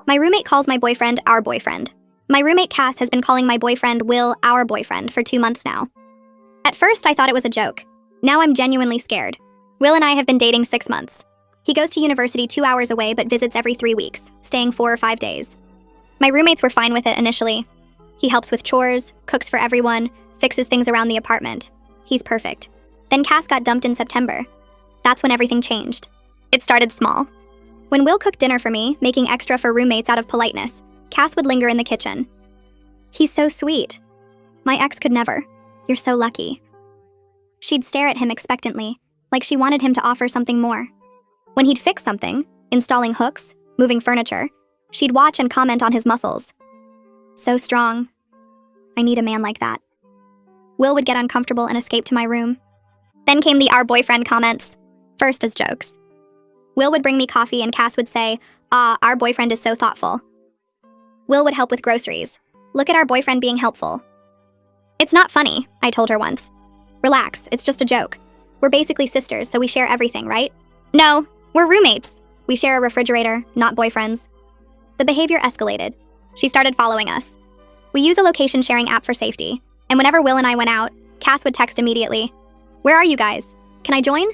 My roommate calls my boyfriend our boyfriend. My roommate Cass has been calling my boyfriend Will our boyfriend for 2 months now. At first, I thought it was a joke. Now I'm genuinely scared. Will and I have been dating 6 months. He goes to university 2 hours away but visits every 3 weeks, staying 4 or 5 days. My roommates were fine with it initially. He helps with chores, cooks for everyone, fixes things around the apartment. He's perfect. Then Cass got dumped in September. That's when everything changed. It started small. When Will cooked dinner for me, making extra for roommates out of politeness, Cass would linger in the kitchen. He's so sweet. My ex could never. You're so lucky. She'd stare at him expectantly, like she wanted him to offer something more. When he'd fix something, installing hooks, moving furniture, she'd watch and comment on his muscles. So strong. I need a man like that. Will would get uncomfortable and escape to my room. Then came the our boyfriend comments, first as jokes. Will would bring me coffee and Cass would say, our boyfriend is so thoughtful. Will would help with groceries. Look at our boyfriend being helpful. It's not funny, I told her once. Relax, it's just a joke. We're basically sisters, so we share everything, right? No, we're roommates. We share a refrigerator, not boyfriends. The behavior escalated. She started following us. We use a location sharing app for safety, and whenever Will and I went out, Cass would text immediately. Where are you guys? Can I join?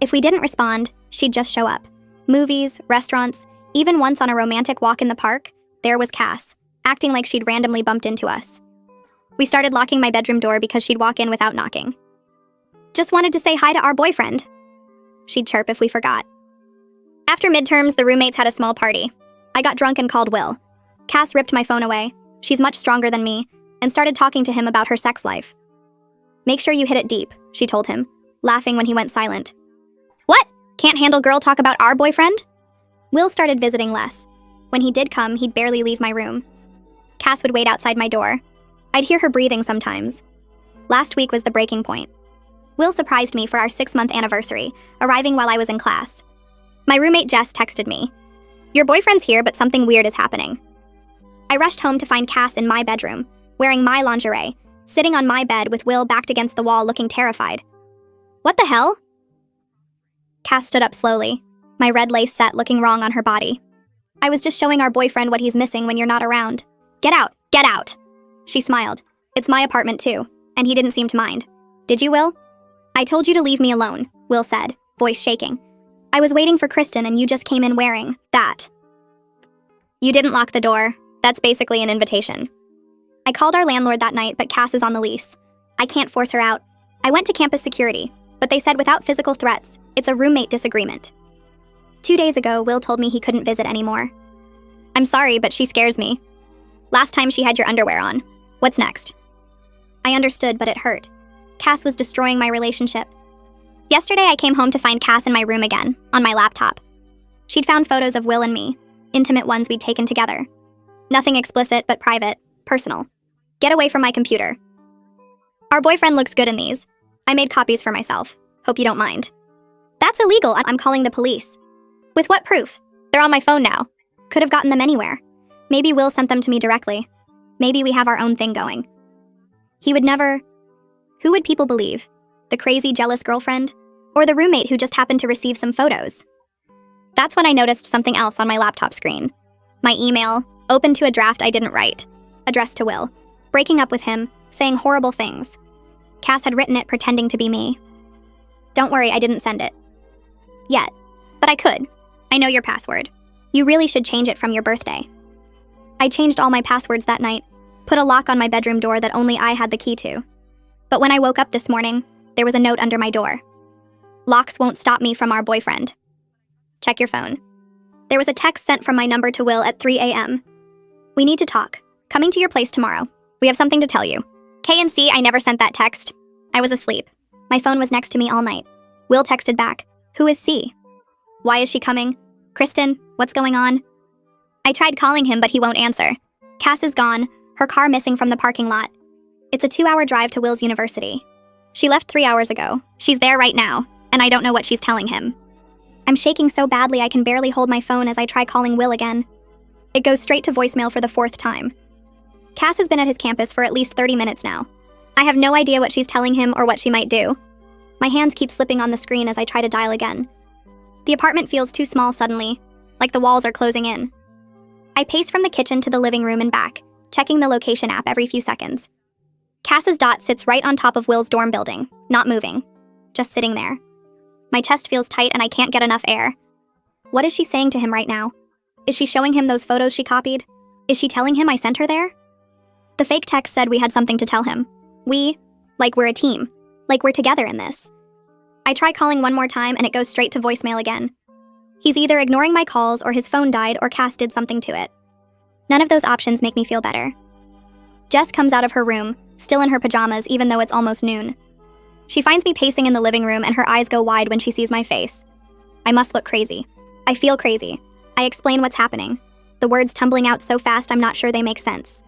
If we didn't respond, she'd just show up. Movies, restaurants, even once on a romantic walk in the park, there was Cass, acting like she'd randomly bumped into us. We started locking my bedroom door because she'd walk in without knocking. Just wanted to say hi to our boyfriend. She'd chirp if we forgot. After midterms, the roommates had a small party. I got drunk and called Will. Cass ripped my phone away. She's much stronger than me, and started talking to him about her sex life. Make sure you hit it deep, she told him, laughing when he went silent. What? Can't handle girl talk about our boyfriend? Will started visiting less. When he did come, he'd barely leave my room. Cass would wait outside my door. I'd hear her breathing sometimes. Last week was the breaking point. Will surprised me for our 6-month anniversary, arriving while I was in class. My roommate Jess texted me. Your boyfriend's here, but something weird is happening. I rushed home to find Cass in my bedroom, wearing my lingerie, sitting on my bed with Will backed against the wall looking terrified. What the hell? Cass stood up slowly, my red lace set looking wrong on her body. I was just showing our boyfriend what he's missing when you're not around. Get out, get out. She smiled. It's my apartment too, and he didn't seem to mind. Did you, Will? I told you to leave me alone, Will said, voice shaking. I was waiting for Kristen and you just came in wearing that. You didn't lock the door. That's basically an invitation. I called our landlord that night, but Cass is on the lease. I can't force her out. I went to campus security, but they said without physical threats, it's a roommate disagreement. 2 days ago, Will told me he couldn't visit anymore. I'm sorry, but she scares me. Last time she had your underwear on. What's next? I understood, but it hurt. Cass was destroying my relationship. Yesterday, I came home to find Cass in my room again, on my laptop. She'd found photos of Will and me, intimate ones we'd taken together. Nothing explicit, but private, personal. Get away from my computer. Our boyfriend looks good in these. I made copies for myself. Hope you don't mind. That's illegal. I'm calling the police. With what proof? They're on my phone now. Could have gotten them anywhere. Maybe Will sent them to me directly. Maybe we have our own thing going. He would never... Who would people believe? The crazy, jealous girlfriend? Or the roommate who just happened to receive some photos? That's when I noticed something else on my laptop screen. My email, open to a draft I didn't write, addressed to Will, breaking up with him, saying horrible things. Cass had written it pretending to be me. Don't worry, I didn't send it. Yet. But I could. I know your password. You really should change it from your birthday. I changed all my passwords that night, put a lock on my bedroom door that only I had the key to. But when I woke up this morning, there was a note under my door. Locks won't stop me from our boyfriend. Check your phone. There was a text sent from my number to Will at 3 a.m. We need to talk. Coming to your place tomorrow. We have something to tell you. K&C, I never sent that text. I was asleep. My phone was next to me all night. Will texted back. Who is C? Why is she coming? Kristen, what's going on? I tried calling him, but he won't answer. Cass is gone, her car missing from the parking lot. It's a 2-hour drive to Will's university. She left 3 hours ago. She's there right now, and I don't know what she's telling him. I'm shaking so badly I can barely hold my phone as I try calling Will again. It goes straight to voicemail for the 4th time. Cass has been at his campus for at least 30 minutes now. I have no idea what she's telling him or what she might do. My hands keep slipping on the screen as I try to dial again. The apartment feels too small suddenly, like the walls are closing in. I pace from the kitchen to the living room and back, checking the location app every few seconds. Cass's dot sits right on top of Will's dorm building, not moving, just sitting there. My chest feels tight and I can't get enough air. What is she saying to him right now? Is she showing him those photos she copied? Is she telling him I sent her there? The fake text said we had something to tell him. Like we're a team. Like we're together in this. I try calling one more time and it goes straight to voicemail again. He's either ignoring my calls or his phone died or Cass did something to it. None of those options make me feel better. Jess comes out of her room, still in her pajamas even though it's almost noon. She finds me pacing in the living room and her eyes go wide when she sees my face. I must look crazy. I feel crazy. I explain what's happening. The words tumbling out so fast I'm not sure they make sense.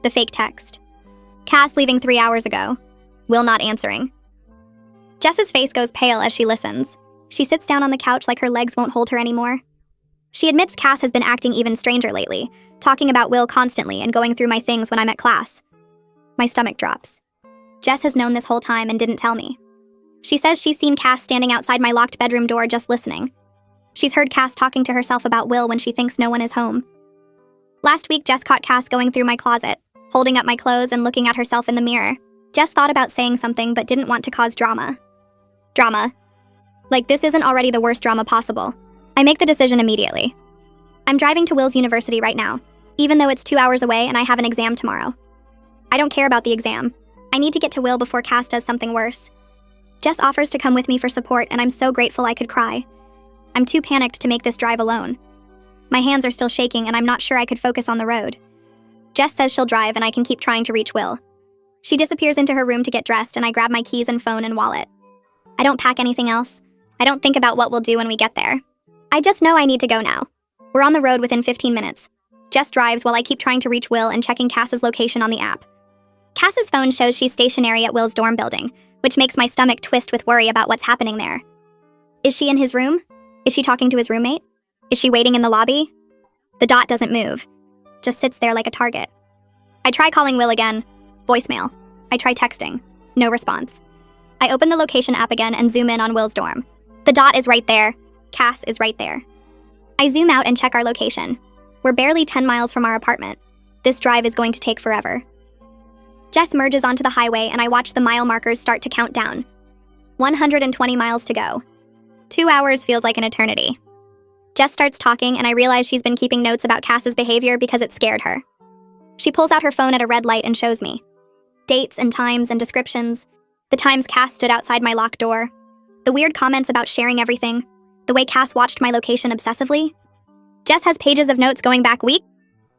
The fake text. Cass leaving 3 hours ago. Will not answering. Jess's face goes pale as she listens. She sits down on the couch like her legs won't hold her anymore. She admits Cass has been acting even stranger lately, talking about Will constantly and going through my things when I'm at class. My stomach drops. Jess has known this whole time and didn't tell me. She says she's seen Cass standing outside my locked bedroom door just listening. She's heard Cass talking to herself about Will when she thinks no one is home. Last week, Jess caught Cass going through my closet, holding up my clothes and looking at herself in the mirror. Jess thought about saying something but didn't want to cause drama. Drama. Like this isn't already the worst drama possible. I make the decision immediately. I'm driving to Will's university right now, even though it's 2 hours away and I have an exam tomorrow. I don't care about the exam. I need to get to Will before Cass does something worse. Jess offers to come with me for support and I'm so grateful I could cry. I'm too panicked to make this drive alone. My hands are still shaking and I'm not sure I could focus on the road. Jess says she'll drive and I can keep trying to reach Will. She disappears into her room to get dressed and I grab my keys and phone and wallet. I don't pack anything else. I don't think about what we'll do when we get there. I just know I need to go now. We're on the road within 15 minutes. Jess drives while I keep trying to reach Will and checking Cass's location on the app. Cass's phone shows she's stationary at Will's dorm building, which makes my stomach twist with worry about what's happening there. Is she in his room? Is she talking to his roommate? Is she waiting in the lobby? The dot doesn't move, just sits there like a target. I try calling Will again. Voicemail. I try texting. No response. I open the location app again and zoom in on Will's dorm. The dot is right there. Cass is right there. I zoom out and check our location. We're barely 10 miles from our apartment. This drive is going to take forever. Jess merges onto the highway and I watch the mile markers start to count down. 120 miles to go. 2 hours feels like an eternity. Jess starts talking and I realize she's been keeping notes about Cass's behavior because it scared her. She pulls out her phone at a red light and shows me. Dates and times and descriptions. The times Cass stood outside my locked door. The weird comments about sharing everything. The way Cass watched my location obsessively. Jess has pages of notes going back weeks.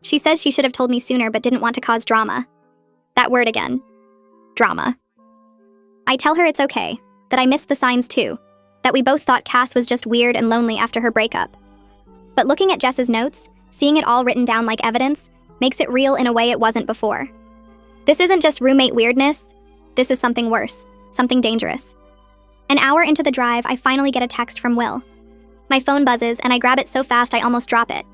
She says she should have told me sooner but didn't want to cause drama. That word again. Drama. I tell her it's okay, that I missed the signs too, that we both thought Cass was just weird and lonely after her breakup. But looking at Jess's notes, seeing it all written down like evidence, makes it real in a way it wasn't before. This isn't just roommate weirdness. This is something worse, something dangerous. An hour into the drive, I finally get a text from Will. My phone buzzes and I grab it so fast I almost drop it.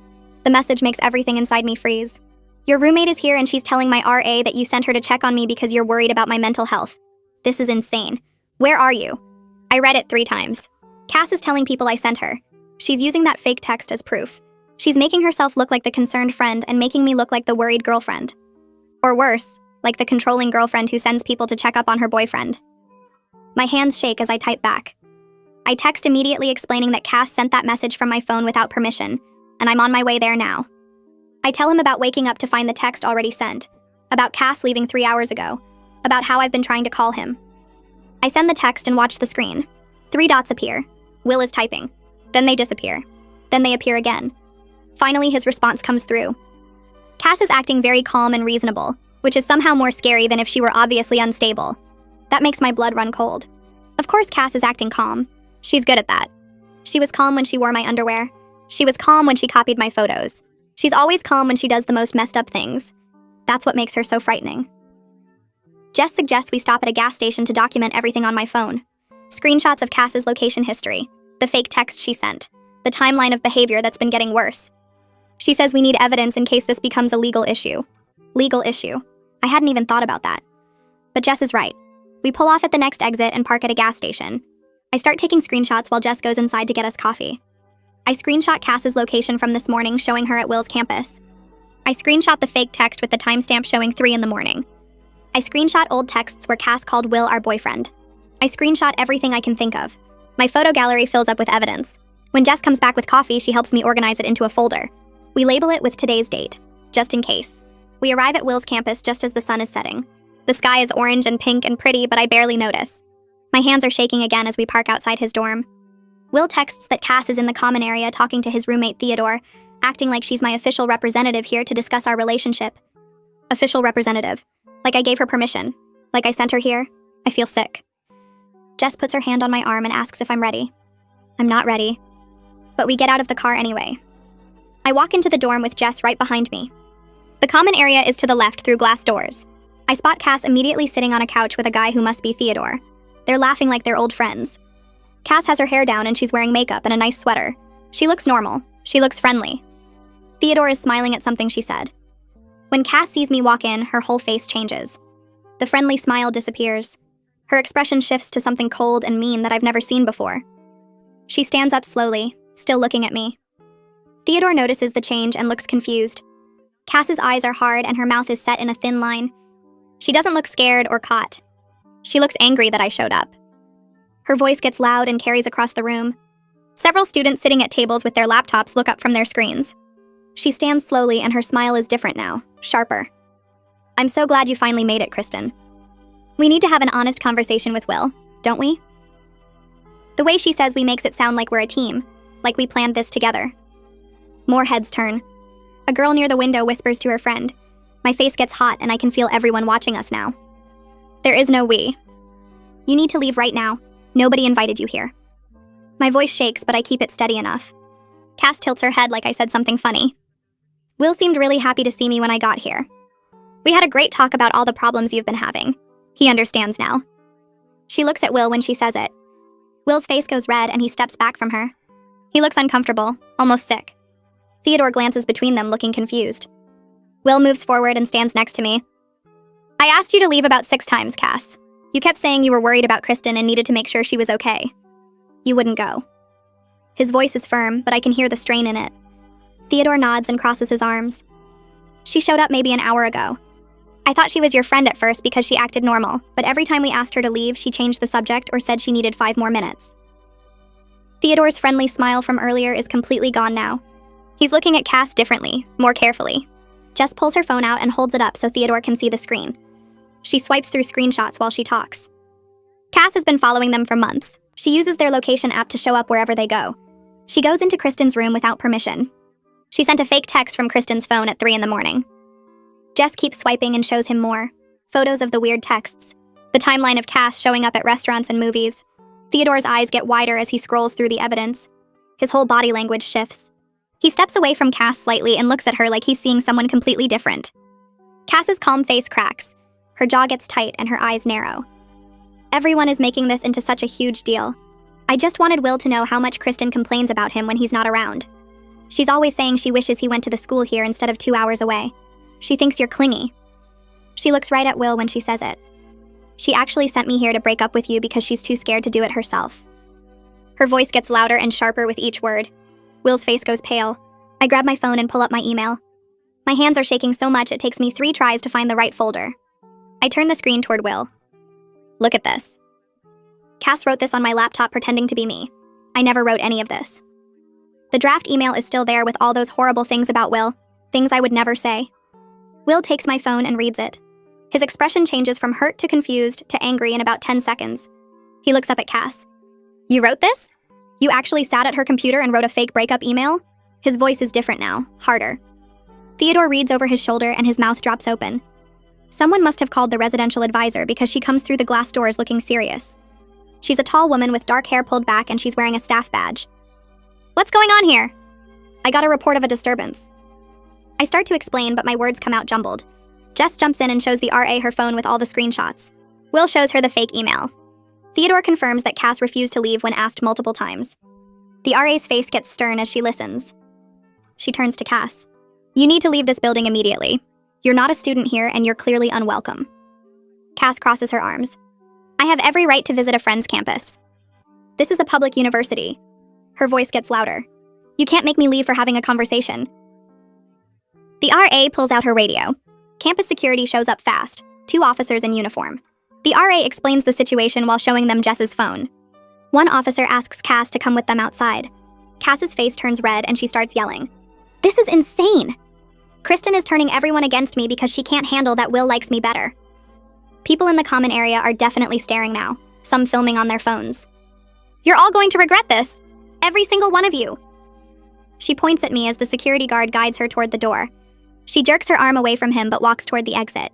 The message makes everything inside me freeze. Your roommate is here and she's telling my RA that you sent her to check on me because you're worried about my mental health. This is insane. Where are you? I read it 3 times. Cass is telling people I sent her. She's using that fake text as proof. She's making herself look like the concerned friend and making me look like the worried girlfriend. Or worse, like the controlling girlfriend who sends people to check up on her boyfriend. My hands shake as I type back. I text immediately explaining that Cass sent that message from my phone without permission, and I'm on my way there now. I tell him about waking up to find the text already sent, about Cass leaving 3 hours ago, about how I've been trying to call him. I send the text and watch the screen. 3 dots appear. Will is typing. Then they disappear. Then they appear again. Finally, his response comes through. Cass is acting very calm and reasonable, which is somehow more scary than if she were obviously unstable. That makes my blood run cold. Of course Cass is acting calm. She's good at that. She was calm when she wore my underwear. She was calm when she copied my photos. She's always calm when she does the most messed up things. That's what makes her so frightening. Jess suggests we stop at a gas station to document everything on my phone. Screenshots of Cass's location history, the fake text she sent, the timeline of behavior that's been getting worse. She says we need evidence in case this becomes a legal issue. Legal issue. I hadn't even thought about that. But Jess is right. We pull off at the next exit and park at a gas station. I start taking screenshots while Jess goes inside to get us coffee. I screenshot Cass's location from this morning showing her at Will's campus. I screenshot the fake text with the timestamp showing 3 in the morning. I screenshot old texts where Cass called Will our boyfriend. I screenshot everything I can think of. My photo gallery fills up with evidence. When Jess comes back with coffee, she helps me organize it into a folder. We label it with today's date, just in case. We arrive at Will's campus just as the sun is setting. The sky is orange and pink and pretty, but I barely notice. My hands are shaking again as we park outside his dorm. Will texts that Cass is in the common area talking to his roommate Theodore, acting like she's my official representative here to discuss our relationship. Official representative. Like I gave her permission. Like I sent her here. I feel sick. Jess puts her hand on my arm and asks if I'm ready. I'm not ready. But we get out of the car anyway. I walk into the dorm with Jess right behind me. The common area is to the left through glass doors. I spot Cass immediately sitting on a couch with a guy who must be Theodore. They're laughing like they're old friends. Cass has her hair down and she's wearing makeup and a nice sweater. She looks normal. She looks friendly. Theodore is smiling at something she said. When Cass sees me walk in, her whole face changes. The friendly smile disappears. Her expression shifts to something cold and mean that I've never seen before. She stands up slowly, still looking at me. Theodore notices the change and looks confused. Cass's eyes are hard and her mouth is set in a thin line. She doesn't look scared or caught. She looks angry that I showed up. Her voice gets loud and carries across the room. Several students sitting at tables with their laptops look up from their screens. She stands slowly and her smile is different now, sharper. I'm so glad you finally made it, Kristen. We need to have an honest conversation with Will, don't we? The way she says we makes it sound like we're a team, like we planned this together. More heads turn. A girl near the window whispers to her friend. My face gets hot and I can feel everyone watching us now. There is no we. You need to leave right now. Nobody invited you here. My voice shakes, but I keep it steady enough. Cass tilts her head like I said something funny. Will seemed really happy to see me when I got here. We had a great talk about all the problems you've been having. He understands now. She looks at Will when she says it. Will's face goes red and he steps back from her. He looks uncomfortable, almost sick. Theodore glances between them, looking confused. Will moves forward and stands next to me. I asked you to leave about 6 times, Cass. You kept saying you were worried about Kristen and needed to make sure she was okay. You wouldn't go. His voice is firm, but I can hear the strain in it. Theodore nods and crosses his arms. She showed up maybe an hour ago. I thought she was your friend at first because she acted normal, but every time we asked her to leave, she changed the subject or said she needed 5 more minutes. Theodore's friendly smile from earlier is completely gone now. He's looking at Cass differently, more carefully. Jess pulls her phone out and holds it up so Theodore can see the screen. She swipes through screenshots while she talks. Cass has been following them for months. She uses their location app to show up wherever they go. She goes into Kristen's room without permission. She sent a fake text from Kristen's phone at 3 in the morning. Jess keeps swiping and shows him more. Photos of the weird texts. The timeline of Cass showing up at restaurants and movies. Theodore's eyes get wider as he scrolls through the evidence. His whole body language shifts. He steps away from Cass slightly and looks at her like he's seeing someone completely different. Cass's calm face cracks. Her jaw gets tight and her eyes narrow. Everyone is making this into such a huge deal. I just wanted Will to know how much Kristen complains about him when he's not around. She's always saying she wishes he went to the school here instead of 2 hours away. She thinks you're clingy. She looks right at Will when she says it. She actually sent me here to break up with you because she's too scared to do it herself. Her voice gets louder and sharper with each word. Will's face goes pale. I grab my phone and pull up my email. My hands are shaking so much it takes me 3 tries to find the right folder. I turn the screen toward Will. Look at this. Cass wrote this on my laptop pretending to be me. I never wrote any of this. The draft email is still there with all those horrible things about Will, things I would never say. Will takes my phone and reads it. His expression changes from hurt to confused to angry in about 10 seconds. He looks up at Cass. You wrote this? You actually sat at her computer and wrote a fake breakup email? His voice is different now, harder. Theodore reads over his shoulder and his mouth drops open. Someone must have called the residential advisor because she comes through the glass doors looking serious. She's a tall woman with dark hair pulled back and she's wearing a staff badge. What's going on here? I got a report of a disturbance. I start to explain, but my words come out jumbled. Jess jumps in and shows the RA her phone with all the screenshots. Will shows her the fake email. Theodore confirms that Cass refused to leave when asked multiple times. The RA's face gets stern as she listens. She turns to Cass. You need to leave this building immediately. You're not a student here and you're clearly unwelcome. Cass crosses her arms. I have every right to visit a friend's campus. This is a public university. Her voice gets louder. You can't make me leave for having a conversation. The RA pulls out her radio. Campus security shows up fast, 2 officers in uniform. The RA explains the situation while showing them Jess's phone. One officer asks Cass to come with them outside. Cass's face turns red and she starts yelling. This is insane! Kristen is turning everyone against me because she can't handle that Will likes me better. People in the common area are definitely staring now, some filming on their phones. You're all going to regret this! Every single one of you! She points at me as the security guard guides her toward the door. She jerks her arm away from him but walks toward the exit.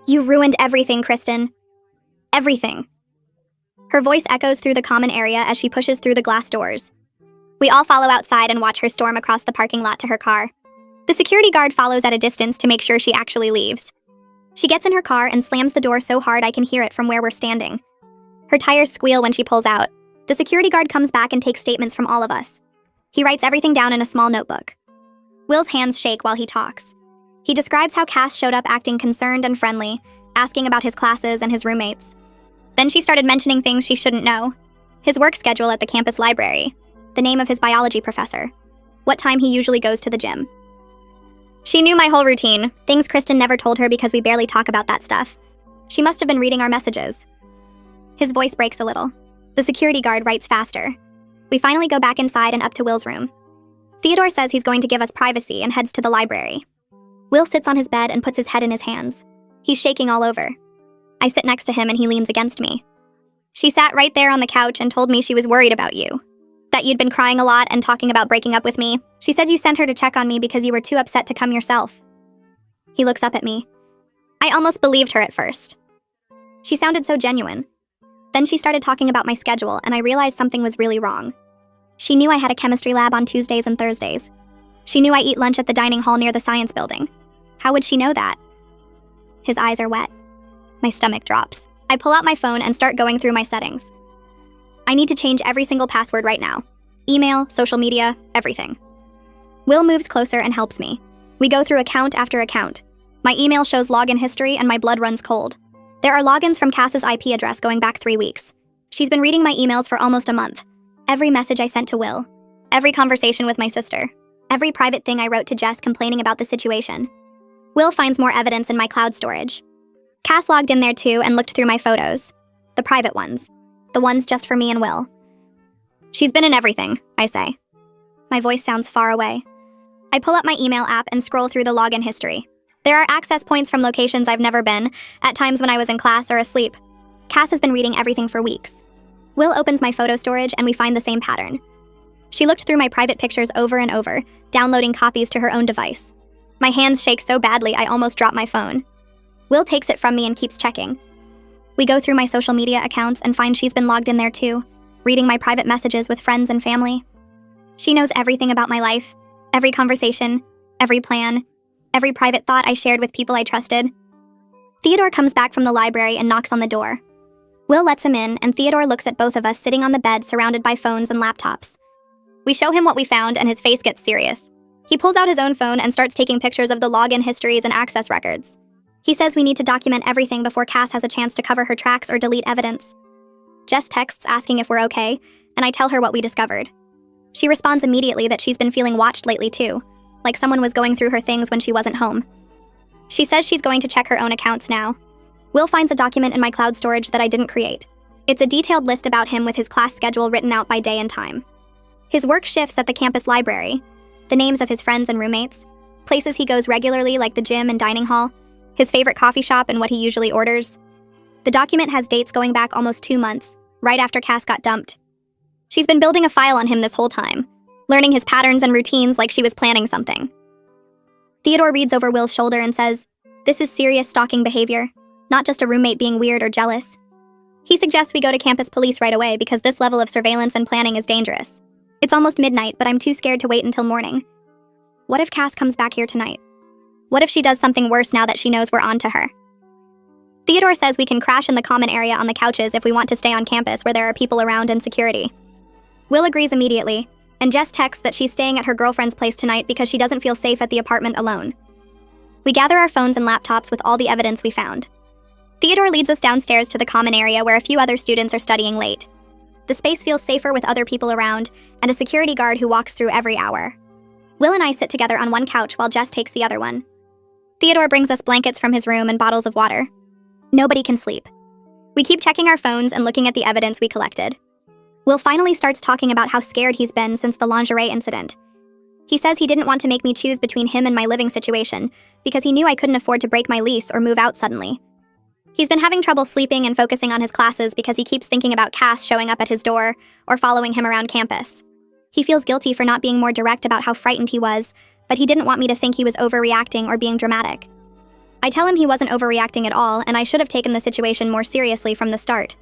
You ruined everything, Kristen. Everything. Her voice echoes through the common area as she pushes through the glass doors. We all follow outside and watch her storm across the parking lot to her car. The security guard follows at a distance to make sure she actually leaves. She gets in her car and slams the door so hard I can hear it from where we're standing. Her tires squeal when she pulls out. The security guard comes back and takes statements from all of us. He writes everything down in a small notebook. Will's hands shake while he talks. He describes how Cass showed up acting concerned and friendly, asking about his classes and his roommates. Then she started mentioning things she shouldn't know. His work schedule at the campus library, the name of his biology professor, what time he usually goes to the gym. She knew my whole routine, things Kristen never told her because we barely talk about that stuff. She must have been reading our messages. His voice breaks a little. The security guard writes faster. We finally go back inside and up to Will's room. Theodore says he's going to give us privacy and heads to the library. Will sits on his bed and puts his head in his hands. He's shaking all over. I sit next to him and he leans against me. She sat right there on the couch and told me she was worried about you. That you'd been crying a lot and talking about breaking up with me. She said you sent her to check on me because you were too upset to come yourself. He looks up at me. I almost believed her at first. She sounded so genuine. Then she started talking about my schedule and I realized something was really wrong. She knew I had a chemistry lab on Tuesdays and Thursdays. She knew I eat lunch at the dining hall near the science building. How would she know that? His eyes are wet. My stomach drops. I pull out my phone and start going through my settings. I need to change every single password right now. Email, social media, everything. Will moves closer and helps me. We go through account after account. My email shows login history and my blood runs cold. There are logins from Cass's IP address going back 3 weeks. She's been reading my emails for almost a month. Every message I sent to Will. Every conversation with my sister. Every private thing I wrote to Jess complaining about the situation. Will finds more evidence in my cloud storage. Cass logged in there too and looked through my photos. The private ones. The ones just for me and Will. She's been in everything, I say. My voice sounds far away. I pull up my email app and scroll through the login history. There are access points from locations I've never been, at times when I was in class or asleep. Cass has been reading everything for weeks. Will opens my photo storage and we find the same pattern. She looked through my private pictures over and over, downloading copies to her own device. My hands shake so badly I almost drop my phone. Will takes it from me and keeps checking. We go through my social media accounts and find she's been logged in there too, reading my private messages with friends and family. She knows everything about my life, every conversation, every plan, every private thought I shared with people I trusted. Theodore comes back from the library and knocks on the door. Will lets him in, and Theodore looks at both of us sitting on the bed surrounded by phones and laptops. We show him what we found, and his face gets serious. He pulls out his own phone and starts taking pictures of the login histories and access records. He says we need to document everything before Cass has a chance to cover her tracks or delete evidence. Jess texts asking if we're okay, and I tell her what we discovered. She responds immediately that she's been feeling watched lately too, like someone was going through her things when she wasn't home. She says she's going to check her own accounts now. Will finds a document in my cloud storage that I didn't create. It's a detailed list about him with his class schedule written out by day and time. His work shifts at the campus library, the names of his friends and roommates, places he goes regularly like the gym and dining hall, his favorite coffee shop and what he usually orders. The document has dates going back almost 2 months, right after Cass got dumped. She's been building a file on him this whole time, learning his patterns and routines like she was planning something. Theodore reads over Will's shoulder and says, "This is serious stalking behavior, not just a roommate being weird or jealous." He suggests we go to campus police right away because this level of surveillance and planning is dangerous. It's almost midnight, but I'm too scared to wait until morning. What if Cass comes back here tonight? What if she does something worse now that she knows we're on to her? Theodore says we can crash in the common area on the couches if we want to stay on campus where there are people around and security. Will agrees immediately, and Jess texts that she's staying at her girlfriend's place tonight because she doesn't feel safe at the apartment alone. We gather our phones and laptops with all the evidence we found. Theodore leads us downstairs to the common area where a few other students are studying late. The space feels safer with other people around, and a security guard who walks through every hour. Will and I sit together on one couch while Jess takes the other one. Theodore brings us blankets from his room and bottles of water. Nobody can sleep. We keep checking our phones and looking at the evidence we collected. Will finally starts talking about how scared he's been since the lingerie incident. He says he didn't want to make me choose between him and my living situation because he knew I couldn't afford to break my lease or move out suddenly. He's been having trouble sleeping and focusing on his classes because he keeps thinking about Cass showing up at his door or following him around campus. He feels guilty for not being more direct about how frightened he was, but he didn't want me to think he was overreacting or being dramatic. I tell him he wasn't overreacting at all, and I should have taken the situation more seriously from the start.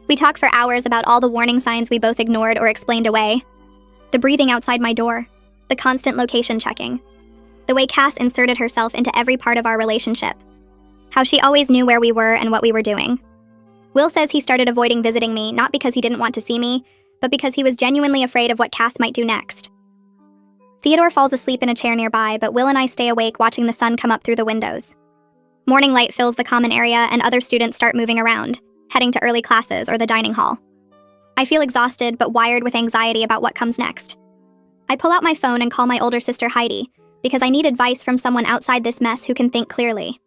We talk for hours about all the warning signs we both ignored or explained away. The breathing outside my door, the constant location checking, the way Cass inserted herself into every part of our relationship, how she always knew where we were and what we were doing. Will says he started avoiding visiting me not because he didn't want to see me, but because he was genuinely afraid of what Cass might do next. Theodore falls asleep in a chair nearby, but Will and I stay awake watching the sun come up through the windows. Morning light fills the common area and other students start moving around, heading to early classes or the dining hall. I feel exhausted but wired with anxiety about what comes next. I pull out my phone and call my older sister Heidi, because I need advice from someone outside this mess who can think clearly.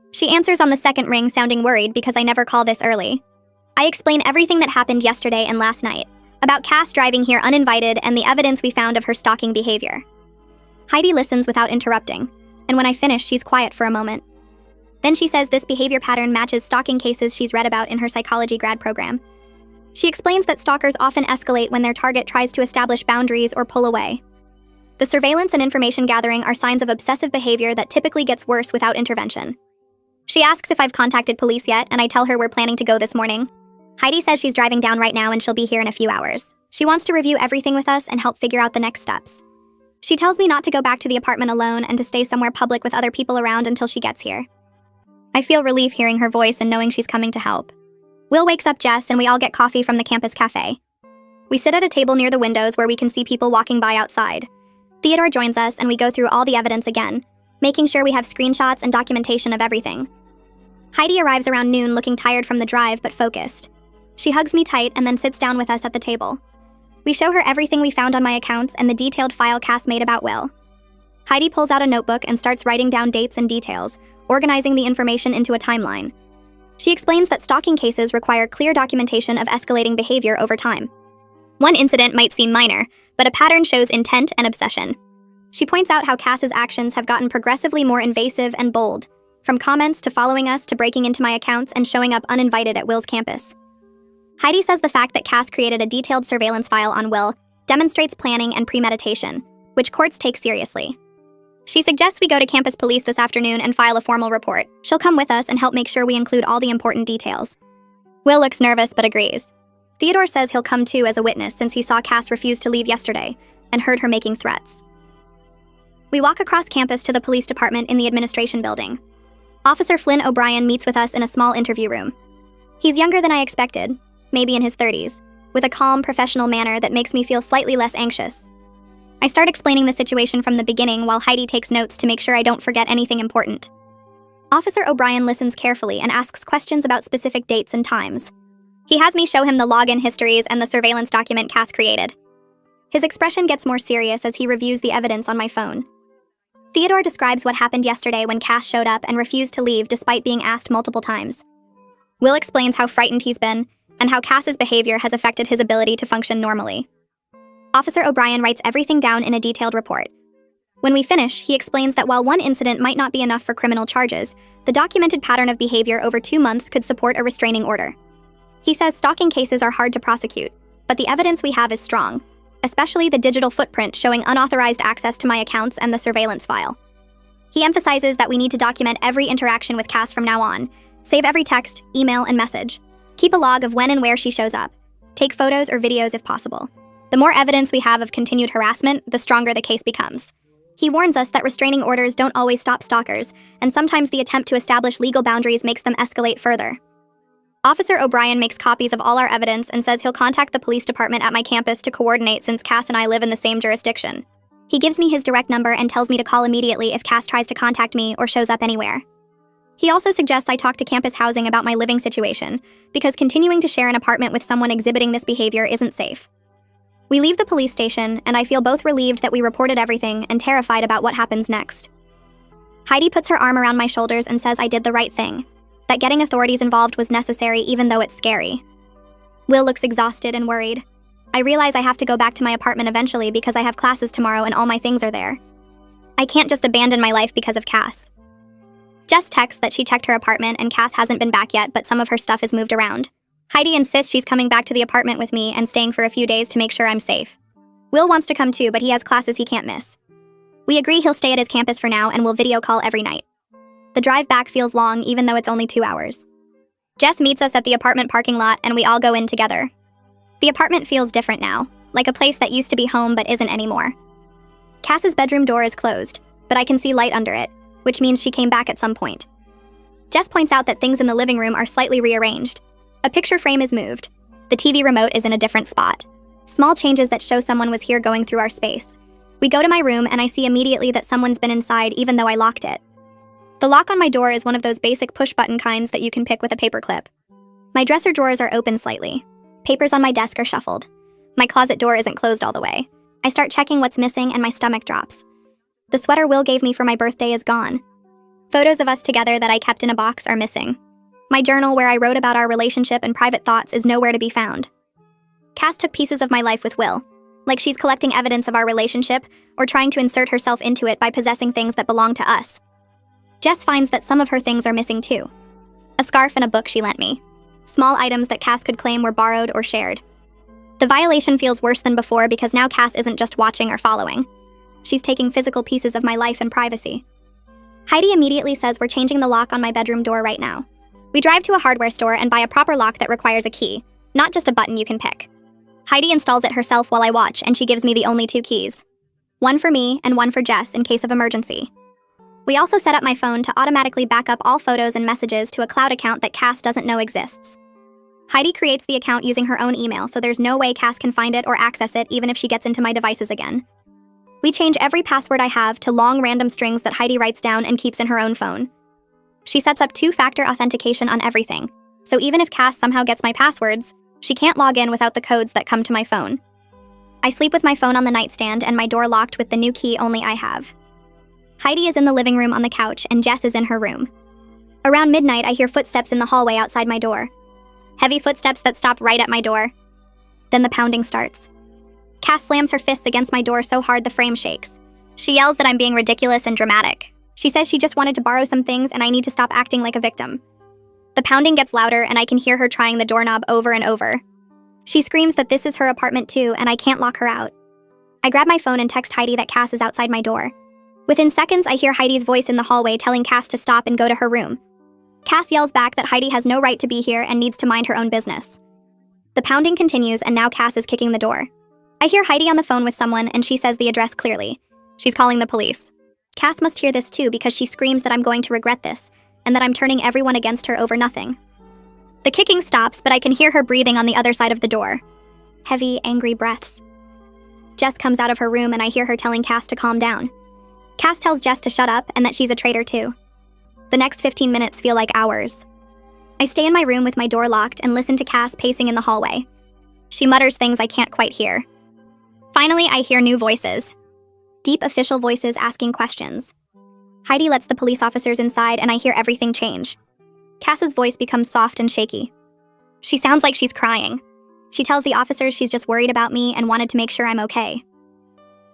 She answers on the second ring, sounding worried because I never call this early. I explain everything that happened yesterday and last night, about Cass driving here uninvited and the evidence we found of her stalking behavior. Heidi listens without interrupting, and when I finish, she's quiet for a moment. Then she says this behavior pattern matches stalking cases she's read about in her psychology grad program. She explains that stalkers often escalate when their target tries to establish boundaries or pull away. The surveillance and information gathering are signs of obsessive behavior that typically gets worse without intervention. She asks if I've contacted police yet, and I tell her we're planning to go this morning. Heidi says she's driving down right now and she'll be here in a few hours. She wants to review everything with us and help figure out the next steps. She tells me not to go back to the apartment alone and to stay somewhere public with other people around until she gets here. I feel relief hearing her voice and knowing she's coming to help. Will wakes up Jess and we all get coffee from the campus cafe. We sit at a table near the windows where we can see people walking by outside. Theodore joins us and we go through all the evidence again, making sure we have screenshots and documentation of everything. Heidi arrives around noon looking tired from the drive but focused. She hugs me tight and then sits down with us at the table. We show her everything we found on my accounts and the detailed file Cass made about Will. Heidi pulls out a notebook and starts writing down dates and details, organizing the information into a timeline. She explains that stalking cases require clear documentation of escalating behavior over time. One incident might seem minor, but a pattern shows intent and obsession. She points out how Cass's actions have gotten progressively more invasive and bold, from comments to following us to breaking into my accounts and showing up uninvited at Will's campus. Heidi says the fact that Cass created a detailed surveillance file on Will demonstrates planning and premeditation, which courts take seriously. She suggests we go to campus police this afternoon and file a formal report. She'll come with us and help make sure we include all the important details. Will looks nervous but agrees. Theodore says he'll come too as a witness since he saw Cass refuse to leave yesterday and heard her making threats. We walk across campus to the police department in the administration building. Officer Flynn O'Brien meets with us in a small interview room. He's younger than I expected, maybe in his 30s, with a calm, professional manner that makes me feel slightly less anxious. I start explaining the situation from the beginning while Heidi takes notes to make sure I don't forget anything important. Officer O'Brien listens carefully and asks questions about specific dates and times. He has me show him the login histories and the surveillance document Cass created. His expression gets more serious as he reviews the evidence on my phone. Theodore describes what happened yesterday when Cass showed up and refused to leave despite being asked multiple times. Will explains how frightened he's been and how Cass's behavior has affected his ability to function normally. Officer O'Brien writes everything down in a detailed report. When we finish, he explains that while one incident might not be enough for criminal charges, the documented pattern of behavior over 2 months could support a restraining order. He says stalking cases are hard to prosecute, but the evidence we have is strong, especially the digital footprint showing unauthorized access to my accounts and the surveillance file. He emphasizes that we need to document every interaction with Cass from now on, save every text, email, and message. Keep a log of when and where she shows up. Take photos or videos if possible. The more evidence we have of continued harassment, the stronger the case becomes. He warns us that restraining orders don't always stop stalkers, and sometimes the attempt to establish legal boundaries makes them escalate further. Officer O'Brien makes copies of all our evidence and says he'll contact the police department at my campus to coordinate since Cass and I live in the same jurisdiction. He gives me his direct number and tells me to call immediately if Cass tries to contact me or shows up anywhere. He also suggests I talk to campus housing about my living situation, because continuing to share an apartment with someone exhibiting this behavior isn't safe. We leave the police station, and I feel both relieved that we reported everything and terrified about what happens next. Heidi puts her arm around my shoulders and says I did the right thing, that getting authorities involved was necessary even though it's scary. Will looks exhausted and worried. I realize I have to go back to my apartment eventually because I have classes tomorrow and all my things are there. I can't just abandon my life because of Cass. Jess texts that she checked her apartment and Cass hasn't been back yet, but some of her stuff is moved around. Heidi insists she's coming back to the apartment with me and staying for a few days to make sure I'm safe. Will wants to come too, but he has classes he can't miss. We agree he'll stay at his campus for now and will video call every night. The drive back feels long even though it's only 2 hours. Jess meets us at the apartment parking lot and we all go in together. The apartment feels different now, like a place that used to be home but isn't anymore. Cass's bedroom door is closed, but I can see light under it, which means she came back at some point. Jess points out that things in the living room are slightly rearranged. A picture frame is moved. The TV remote is in a different spot. Small changes that show someone was here going through our space. We go to my room and I see immediately that someone's been inside even though I locked it. The lock on my door is one of those basic push-button kinds that you can pick with a paperclip. My dresser drawers are open slightly. Papers on my desk are shuffled. My closet door isn't closed all the way. I start checking what's missing and my stomach drops. The sweater Will gave me for my birthday is gone. Photos of us together that I kept in a box are missing. My journal where I wrote about our relationship and private thoughts is nowhere to be found. Cass took pieces of my life with Will, like she's collecting evidence of our relationship or trying to insert herself into it by possessing things that belong to us. Jess finds that some of her things are missing too. A scarf and a book she lent me. Small items that Cass could claim were borrowed or shared. The violation feels worse than before because now Cass isn't just watching or following. She's taking physical pieces of my life and privacy. Heidi immediately says we're changing the lock on my bedroom door right now. We drive to a hardware store and buy a proper lock that requires a key, not just a button you can pick. Heidi installs it herself while I watch, and she gives me the only 2 keys. One for me and one for Jess in case of emergency. We also set up my phone to automatically back up all photos and messages to a cloud account that Cass doesn't know exists. Heidi creates the account using her own email, so there's no way Cass can find it or access it even if she gets into my devices again. We change every password I have to long random strings that Heidi writes down and keeps in her own phone. She sets up 2-factor authentication on everything, so even if Cass somehow gets my passwords, she can't log in without the codes that come to my phone. I sleep with my phone on the nightstand and my door locked with the new key only I have. Heidi is in the living room on the couch and Jess is in her room. Around midnight, I hear footsteps in the hallway outside my door. Heavy footsteps that stop right at my door. Then the pounding starts. Cass slams her fists against my door so hard the frame shakes. She yells that I'm being ridiculous and dramatic. She says she just wanted to borrow some things and I need to stop acting like a victim. The pounding gets louder and I can hear her trying the doorknob over and over. She screams that this is her apartment too and I can't lock her out. I grab my phone and text Heidi that Cass is outside my door. Within seconds, I hear Heidi's voice in the hallway telling Cass to stop and go to her room. Cass yells back that Heidi has no right to be here and needs to mind her own business. The pounding continues and now Cass is kicking the door. I hear Heidi on the phone with someone and she says the address clearly. She's calling the police. Cass must hear this too because she screams that I'm going to regret this and that I'm turning everyone against her over nothing. The kicking stops, but I can hear her breathing on the other side of the door. Heavy, angry breaths. Jess comes out of her room and I hear her telling Cass to calm down. Cass tells Jess to shut up and that she's a traitor too. The next 15 minutes feel like hours. I stay in my room with my door locked and listen to Cass pacing in the hallway. She mutters things I can't quite hear. Finally, I hear new voices. Deep official voices asking questions. Heidi lets the police officers inside and I hear everything change. Cass's voice becomes soft and shaky. She sounds like she's crying. She tells the officers she's just worried about me and wanted to make sure I'm okay.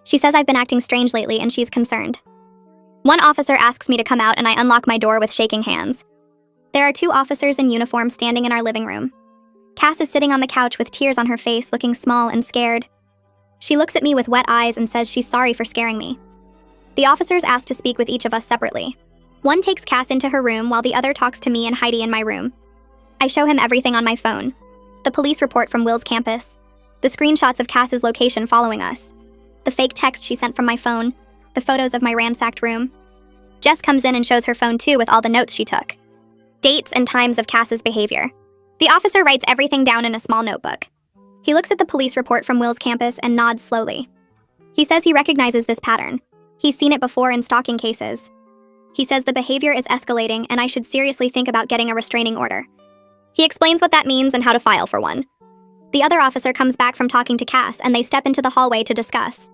She says I've been acting strange lately and she's concerned. One officer asks me to come out and I unlock my door with shaking hands. There are 2 officers in uniform standing in our living room. Cass is sitting on the couch with tears on her face, looking small and scared. She looks at me with wet eyes and says she's sorry for scaring me. The officers ask to speak with each of us separately. One takes Cass into her room while the other talks to me and Heidi in my room. I show him everything on my phone. The police report from Will's campus. The screenshots of Cass's location following us. The fake text she sent from my phone. The photos of my ransacked room. Jess comes in and shows her phone too with all the notes she took. Dates and times of Cass's behavior. The officer writes everything down in a small notebook. He looks at the police report from Will's campus and nods slowly. He says he recognizes this pattern. He's seen it before in stalking cases. He says the behavior is escalating and I should seriously think about getting a restraining order. He explains what that means and how to file for one. The The other officer comes back from talking to Cass and they step into the hallway to discuss.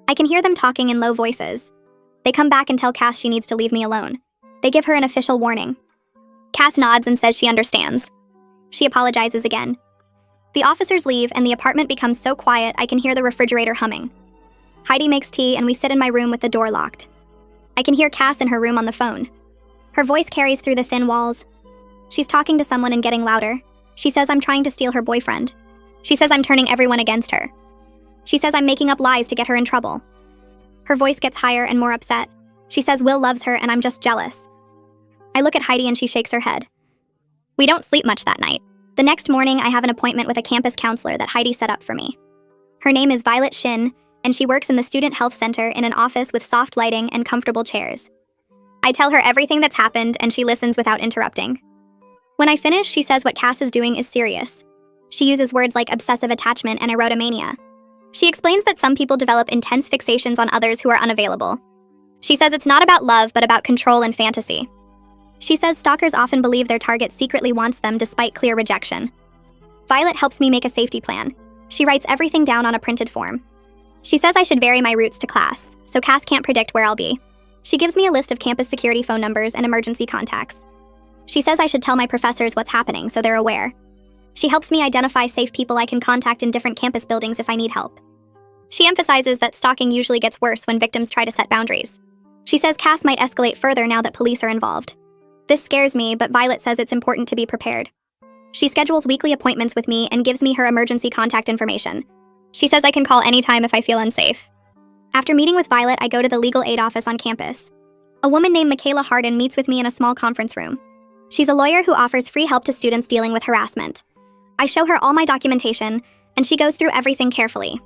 I can hear them talking in low voices. They come back and tell Cass she needs to leave me alone. They give her an official warning. Cass nods and says she understands. She apologizes again. The officers leave and the apartment becomes so quiet I can hear the refrigerator humming. Heidi makes tea and we sit in my room with the door locked. I can hear Cass in her room on the phone. Her voice carries through the thin walls. She's talking to someone and getting louder. She says I'm trying to steal her boyfriend. She says I'm turning everyone against her. She says I'm making up lies to get her in trouble. Her voice gets higher and more upset. She says Will loves her and I'm just jealous. I look at Heidi and she shakes her head. We don't sleep much that night. The next morning, I have an appointment with a campus counselor that Heidi set up for me. Her name is Violet Shin, and she works in the Student Health Center in an office with soft lighting and comfortable chairs. I tell her everything that's happened and she listens without interrupting. When I finish, she says what Cass is doing is serious. She uses words like obsessive attachment and erotomania. She explains that some people develop intense fixations on others who are unavailable. She says it's not about love, but about control and fantasy. She says stalkers often believe their target secretly wants them despite clear rejection. Violet helps me make a safety plan. She writes everything down on a printed form. She says I should vary my routes to class, so Cass can't predict where I'll be. She gives me a list of campus security phone numbers and emergency contacts. She says I should tell my professors what's happening so they're aware. She helps me identify safe people I can contact in different campus buildings if I need help. She emphasizes that stalking usually gets worse when victims try to set boundaries. She says Cass might escalate further now that police are involved. This scares me, but Violet says it's important to be prepared. She schedules weekly appointments with me and gives me her emergency contact information. She says I can call anytime if I feel unsafe. After meeting with Violet, I go to the legal aid office on campus. A woman named Michaela Harden meets with me in a small conference room. She's a lawyer who offers free help to students dealing with harassment. I show her all my documentation, and she goes through everything carefully.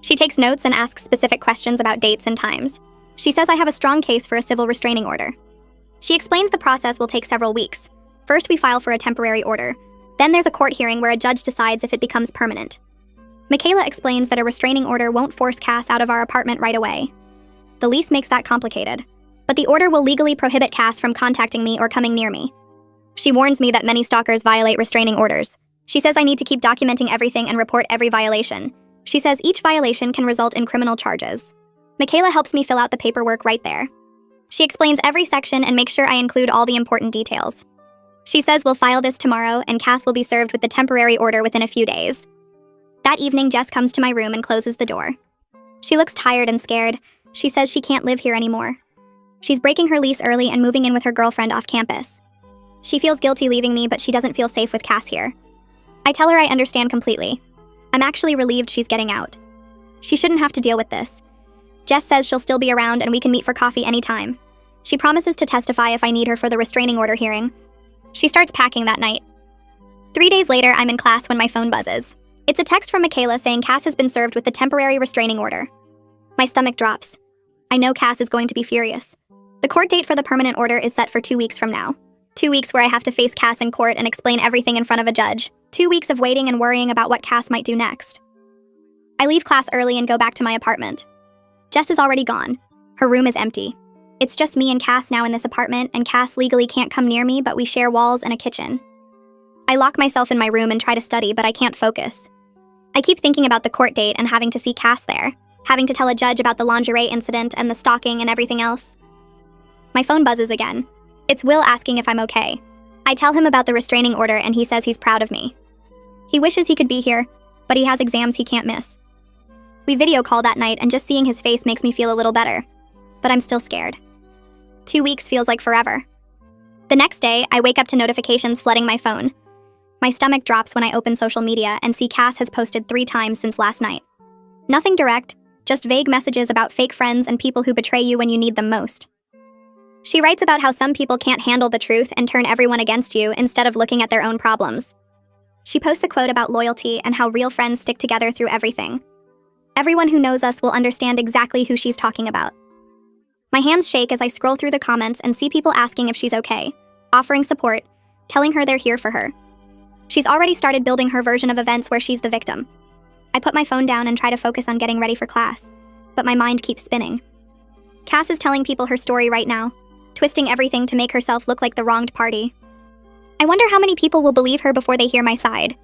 She takes notes and asks specific questions about dates and times. She says I have a strong case for a civil restraining order. She explains the process will take several weeks. First, we file for a temporary order. Then there's a court hearing where a judge decides if it becomes permanent. Michaela explains that a restraining order won't force Cass out of our apartment right away. The lease makes that complicated. But the order will legally prohibit Cass from contacting me or coming near me. She warns me that many stalkers violate restraining orders. She says I need to keep documenting everything and report every violation. She says each violation can result in criminal charges. Michaela helps me fill out the paperwork right there. She explains every section and makes sure I include all the important details. She says we'll file this tomorrow and Cass will be served with the temporary order within a few days. That evening, Jess comes to my room and closes the door. She looks tired and scared. She says she can't live here anymore. She's breaking her lease early and moving in with her girlfriend off campus. She feels guilty leaving me, but she doesn't feel safe with Cass here. I tell her I understand completely. I'm actually relieved she's getting out. She shouldn't have to deal with this. Jess says she'll still be around and we can meet for coffee anytime. She promises to testify if I need her for the restraining order hearing. She starts packing that night. 3 days later, I'm in class when my phone buzzes. It's a text from Michaela saying Cass has been served with the temporary restraining order. My stomach drops. I know Cass is going to be furious. The court date for the permanent order is set for 2 weeks from now. 2 weeks where I have to face Cass in court and explain everything in front of a judge. 2 weeks of waiting and worrying about what Cass might do next. I leave class early and go back to my apartment. Jess is already gone. Her room is empty. It's just me and Cass now in this apartment, and Cass legally can't come near me, but we share walls and a kitchen. I lock myself in my room and try to study, but I can't focus. I keep thinking about the court date and having to see Cass there, having to tell a judge about the lingerie incident and the stalking and everything else. My phone buzzes again. It's Will asking if I'm okay. I tell him about the restraining order and he says he's proud of me. He wishes he could be here, but he has exams he can't miss. We video call that night and just seeing his face makes me feel a little better. But I'm still scared. 2 weeks feels like forever. The next day, I wake up to notifications flooding my phone. My stomach drops when I open social media and see Cass has posted 3 times since last night. Nothing direct, just vague messages about fake friends and people who betray you when you need them most. She writes about how some people can't handle the truth and turn everyone against you instead of looking at their own problems. She posts a quote about loyalty and how real friends stick together through everything. Everyone who knows us will understand exactly who she's talking about. My hands shake as I scroll through the comments and see people asking if she's okay, offering support, telling her they're here for her. She's already started building her version of events where she's the victim. I put my phone down and try to focus on getting ready for class, but my mind keeps spinning. Cass is telling people her story right now, twisting everything to make herself look like the wronged party. I wonder how many people will believe her before they hear my side.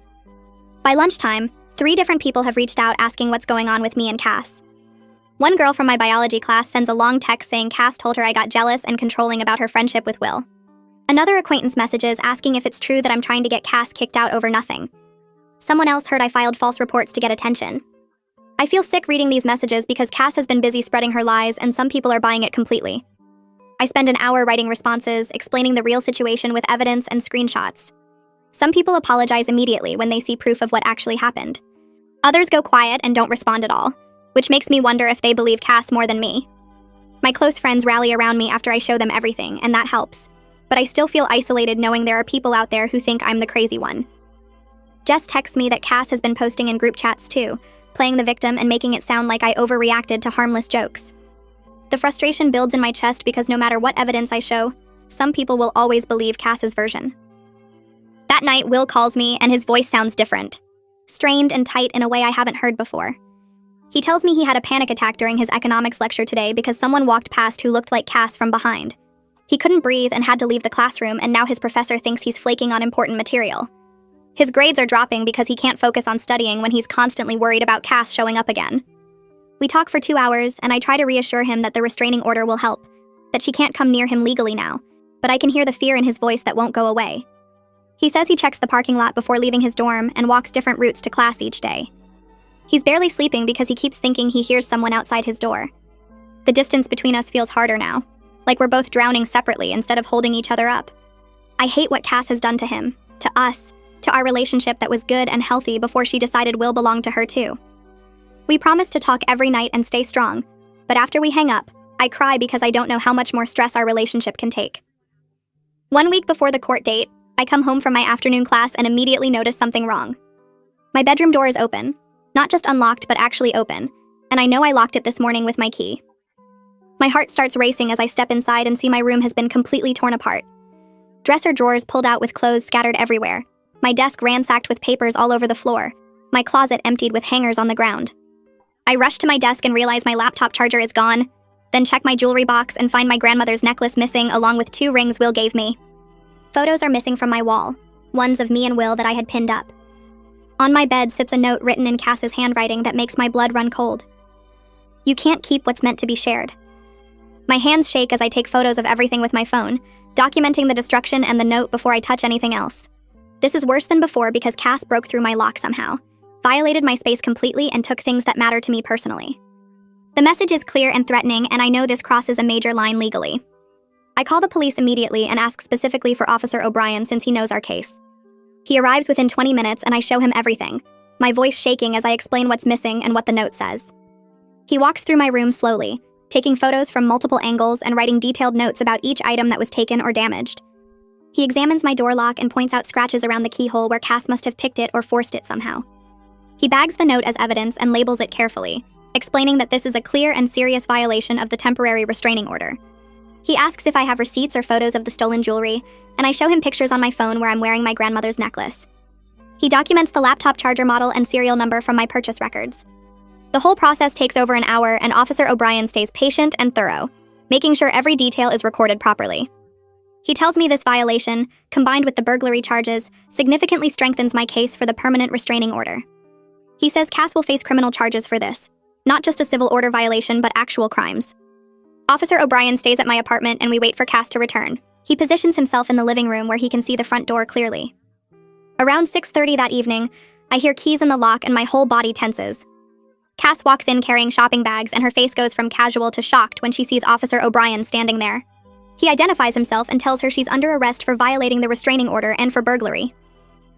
By lunchtime, 3 different people have reached out asking what's going on with me and Cass. One girl from my biology class sends a long text saying Cass told her I got jealous and controlling about her friendship with Will. Another acquaintance messages asking if it's true that I'm trying to get Cass kicked out over nothing. Someone else heard I filed false reports to get attention. I feel sick reading these messages because Cass has been busy spreading her lies and some people are buying it completely. I spend an hour writing responses, explaining the real situation with evidence and screenshots. Some people apologize immediately when they see proof of what actually happened. Others go quiet and don't respond at all, which makes me wonder if they believe Cass more than me. My close friends rally around me after I show them everything, and that helps. But I still feel isolated knowing there are people out there who think I'm the crazy one. Jess texts me that Cass has been posting in group chats too, playing the victim and making it sound like I overreacted to harmless jokes. The frustration builds in my chest because no matter what evidence I show, some people will always believe Cass's version. That night, Will calls me and his voice sounds different. Strained and tight in a way I haven't heard before. He tells me he had a panic attack during his economics lecture today because someone walked past who looked like Cass from behind. He couldn't breathe and had to leave the classroom, and now his professor thinks he's flaking on important material. His grades are dropping because he can't focus on studying when he's constantly worried about Cass showing up again. We talk for 2 hours, and I try to reassure him that the restraining order will help, that she can't come near him legally now, but I can hear the fear in his voice that won't go away. He says he checks the parking lot before leaving his dorm and walks different routes to class each day. He's barely sleeping because he keeps thinking he hears someone outside his door. The distance between us feels harder now, like we're both drowning separately instead of holding each other up. I hate what Cass has done to him, to us, to our relationship that was good and healthy before she decided Will belonged to her too. We promise to talk every night and stay strong, but after we hang up, I cry because I don't know how much more stress our relationship can take. 1 week before the court date, I come home from my afternoon class and immediately notice something wrong. My bedroom door is open, not just unlocked but actually open, and I know I locked it this morning with my key. My heart starts racing as I step inside and see my room has been completely torn apart. Dresser drawers pulled out with clothes scattered everywhere, my desk ransacked with papers all over the floor, my closet emptied with hangers on the ground. I rush to my desk and realize my laptop charger is gone, then check my jewelry box and find my grandmother's necklace missing along with 2 rings Will gave me. Photos are missing from my wall, ones of me and Will that I had pinned up. On my bed sits a note written in Cass's handwriting that makes my blood run cold. You can't keep what's meant to be shared. My hands shake as I take photos of everything with my phone, documenting the destruction and the note before I touch anything else. This is worse than before because Cass broke through my lock somehow, violated my space completely, and took things that matter to me personally. The message is clear and threatening, and I know this crosses a major line legally. I call the police immediately and ask specifically for Officer O'Brien since he knows our case. He arrives within 20 minutes and I show him everything, my voice shaking as I explain what's missing and what the note says. He walks through my room slowly, taking photos from multiple angles and writing detailed notes about each item that was taken or damaged. He examines my door lock and points out scratches around the keyhole where Cass must have picked it or forced it somehow. He bags the note as evidence and labels it carefully, explaining that this is a clear and serious violation of the temporary restraining order. He asks if I have receipts or photos of the stolen jewelry, and I show him pictures on my phone where I'm wearing my grandmother's necklace. He documents the laptop charger model and serial number from my purchase records. The whole process takes over an hour, and Officer O'Brien stays patient and thorough, making sure every detail is recorded properly. He tells me this violation, combined with the burglary charges, significantly strengthens my case for the permanent restraining order. He says Cass will face criminal charges for this, not just a civil order violation but actual crimes. Officer O'Brien stays at my apartment and we wait for Cass to return. He positions himself in the living room where he can see the front door clearly. Around 6:30 that evening, I hear keys in the lock and my whole body tenses. Cass walks in carrying shopping bags and her face goes from casual to shocked when she sees Officer O'Brien standing there. He identifies himself and tells her she's under arrest for violating the restraining order and for burglary.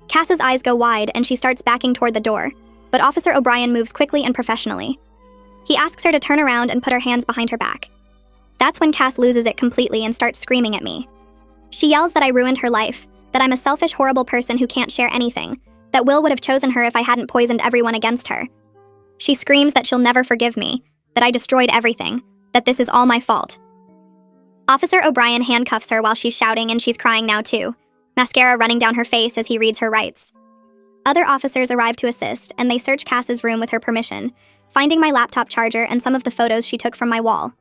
Cass's eyes go wide and she starts backing toward the door, but Officer O'Brien moves quickly and professionally. He asks her to turn around and put her hands behind her back. That's when Cass loses it completely and starts screaming at me. She yells that I ruined her life, that I'm a selfish, horrible person who can't share anything, that Will would have chosen her if I hadn't poisoned everyone against her. She screams that she'll never forgive me, that I destroyed everything, that this is all my fault. Officer O'Brien handcuffs her while she's shouting and she's crying now too, mascara running down her face as he reads her rights. Other officers arrive to assist and they search Cass's room with her permission, finding my laptop charger and some of the photos she took from my wall.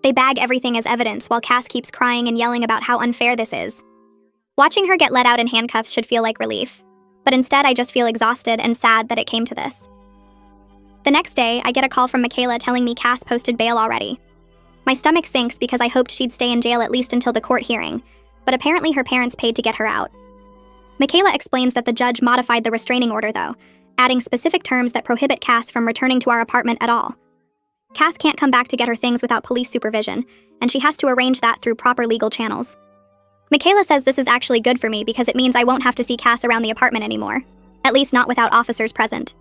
They bag everything as evidence while Cass keeps crying and yelling about how unfair this is. Watching her get let out in handcuffs should feel like relief. But instead, I just feel exhausted and sad that it came to this. The next day, I get a call from Michaela telling me Cass posted bail already. My stomach sinks because I hoped she'd stay in jail at least until the court hearing, but apparently her parents paid to get her out. Michaela explains that the judge modified the restraining order, though, adding specific terms that prohibit Cass from returning to our apartment at all. Cass can't come back to get her things without police supervision, and she has to arrange that through proper legal channels. Michaela says this is actually good for me because it means I won't have to see Cass around the apartment anymore, at least not without officers present.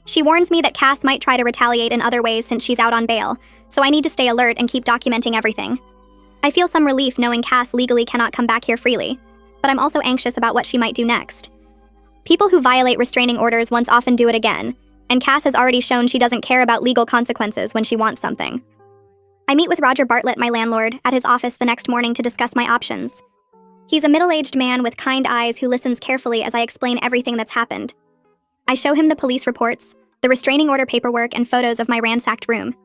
She warns me that Cass might try to retaliate in other ways since she's out on bail, so I need to stay alert and keep documenting everything. I feel some relief knowing Cass legally cannot come back here freely, but I'm also anxious about what she might do next. People who violate restraining orders once often do it again, and Cass has already shown she doesn't care about legal consequences when she wants something. I meet with Roger Bartlett, my landlord, at his office the next morning to discuss my options. He's a middle-aged man with kind eyes who listens carefully as I explain everything that's happened. I show him the police reports, the restraining order paperwork, and photos of my ransacked room.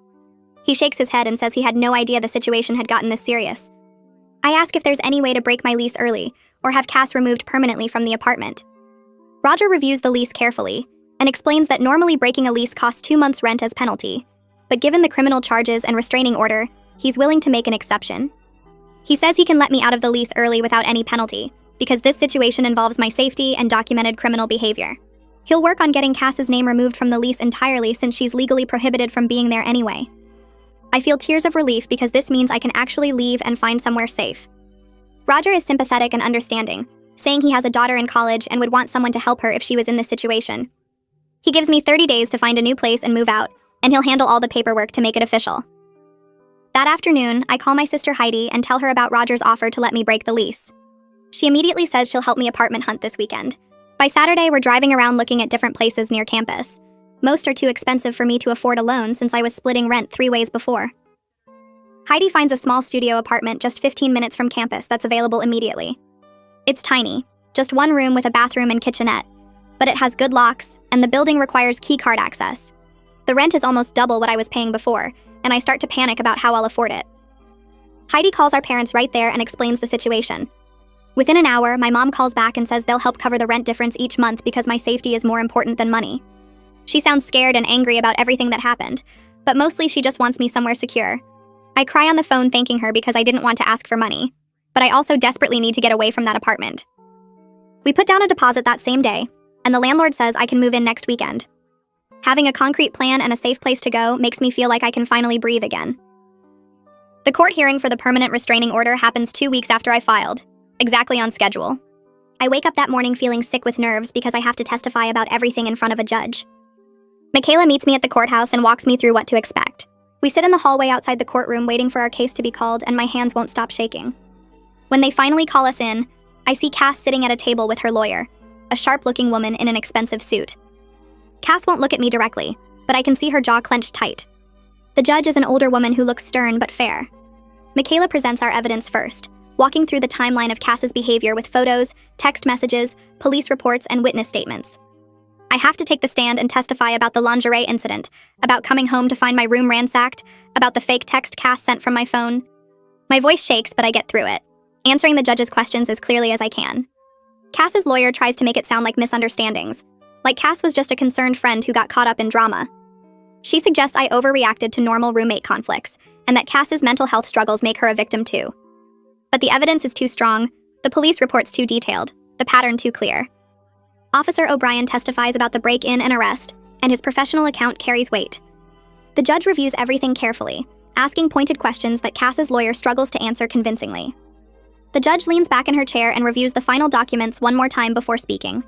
He shakes his head and says he had no idea the situation had gotten this serious. I ask if there's any way to break my lease early, or have Cass removed permanently from the apartment. Roger reviews the lease carefully, and explains that normally breaking a lease costs 2 months' rent as penalty, but given the criminal charges and restraining order, he's willing to make an exception. He says he can let me out of the lease early without any penalty, because this situation involves my safety and documented criminal behavior. He'll work on getting Cass's name removed from the lease entirely since she's legally prohibited from being there anyway. I feel tears of relief because this means I can actually leave and find somewhere safe. Roger is sympathetic and understanding, saying he has a daughter in college and would want someone to help her if she was in this situation. He gives me 30 days to find a new place and move out, and he'll handle all the paperwork to make it official. That afternoon, I call my sister Heidi and tell her about Roger's offer to let me break the lease. She immediately says she'll help me apartment hunt this weekend. By Saturday, we're driving around looking at different places near campus. Most are too expensive for me to afford alone since I was splitting rent 3 ways before. Heidi finds a small studio apartment just 15 minutes from campus that's available immediately. It's tiny, just 1 room with a bathroom and kitchenette, but it has good locks, and the building requires keycard access. The rent is almost double what I was paying before, and I start to panic about how I'll afford it. Heidi calls our parents right there and explains the situation. Within an hour, my mom calls back and says they'll help cover the rent difference each month because my safety is more important than money. She sounds scared and angry about everything that happened, but mostly she just wants me somewhere secure. I cry on the phone thanking her because I didn't want to ask for money, but I also desperately need to get away from that apartment. We put down a deposit that same day, and the landlord says I can move in next weekend. Having a concrete plan and a safe place to go makes me feel like I can finally breathe again. The court hearing for the permanent restraining order happens 2 weeks after I filed, exactly on schedule. I wake up that morning feeling sick with nerves because I have to testify about everything in front of a judge. Michaela meets me at the courthouse and walks me through what to expect. We sit in the hallway outside the courtroom waiting for our case to be called, and my hands won't stop shaking. When they finally call us in, I see Cass sitting at a table with her lawyer, a sharp-looking woman in an expensive suit. Cass won't look at me directly, but I can see her jaw clenched tight. The judge is an older woman who looks stern but fair. Michaela presents our evidence first, walking through the timeline of Cass's behavior with photos, text messages, police reports, and witness statements. I have to take the stand and testify about the lingerie incident, about coming home to find my room ransacked, about the fake text Cass sent from my phone. My voice shakes, but I get through it, answering the judge's questions as clearly as I can. Cass's lawyer tries to make it sound like misunderstandings, like Cass was just a concerned friend who got caught up in drama. She suggests I overreacted to normal roommate conflicts, and that Cass's mental health struggles make her a victim too. But the evidence is too strong, the police report's too detailed, the pattern too clear. Officer O'Brien testifies about the break-in and arrest, and his professional account carries weight. The judge reviews everything carefully, asking pointed questions that Cass's lawyer struggles to answer convincingly. The judge leans back in her chair and reviews the final documents one more time before speaking.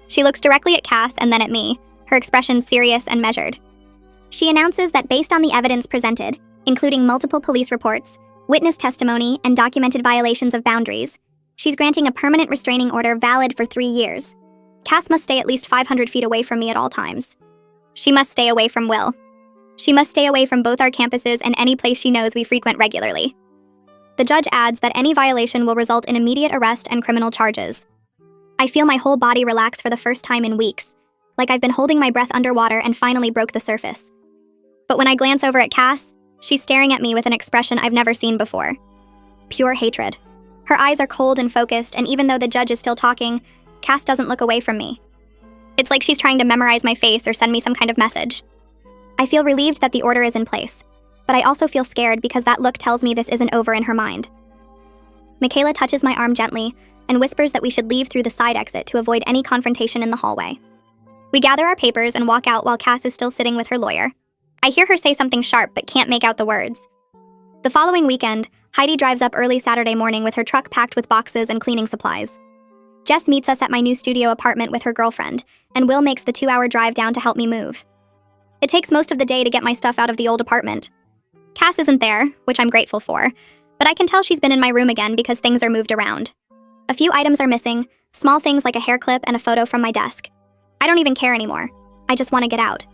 She looks directly at Cass and then at me, her expression serious and measured. She announces that based on the evidence presented, including multiple police reports, witness testimony, and documented violations of boundaries, she's granting a permanent restraining order valid for 3 years. Cass must stay at least 500 feet away from me at all times. She must stay away from Will. She must stay away from both our campuses and any place she knows we frequent regularly. The judge adds that any violation will result in immediate arrest and criminal charges. I feel my whole body relax for the first time in weeks, like I've been holding my breath underwater and finally broke the surface. But when I glance over at Cass, she's staring at me with an expression I've never seen before. Pure hatred. Her eyes are cold and focused, and even though the judge is still talking, Cass doesn't look away from me. It's like she's trying to memorize my face or send me some kind of message. I feel relieved that the order is in place, but I also feel scared because that look tells me this isn't over in her mind. Michaela touches my arm gently and whispers that we should leave through the side exit to avoid any confrontation in the hallway. We gather our papers and walk out while Cass is still sitting with her lawyer. I hear her say something sharp but can't make out the words. The following weekend, Heidi drives up early Saturday morning with her truck packed with boxes and cleaning supplies. Jess meets us at my new studio apartment with her girlfriend, and Will makes the 2-hour drive down to help me move. It takes most of the day to get my stuff out of the old apartment. Cass isn't there, which I'm grateful for, but I can tell she's been in my room again because things are moved around. A few items are missing, small things like a hair clip and a photo from my desk. I don't even care anymore. I just want to get out.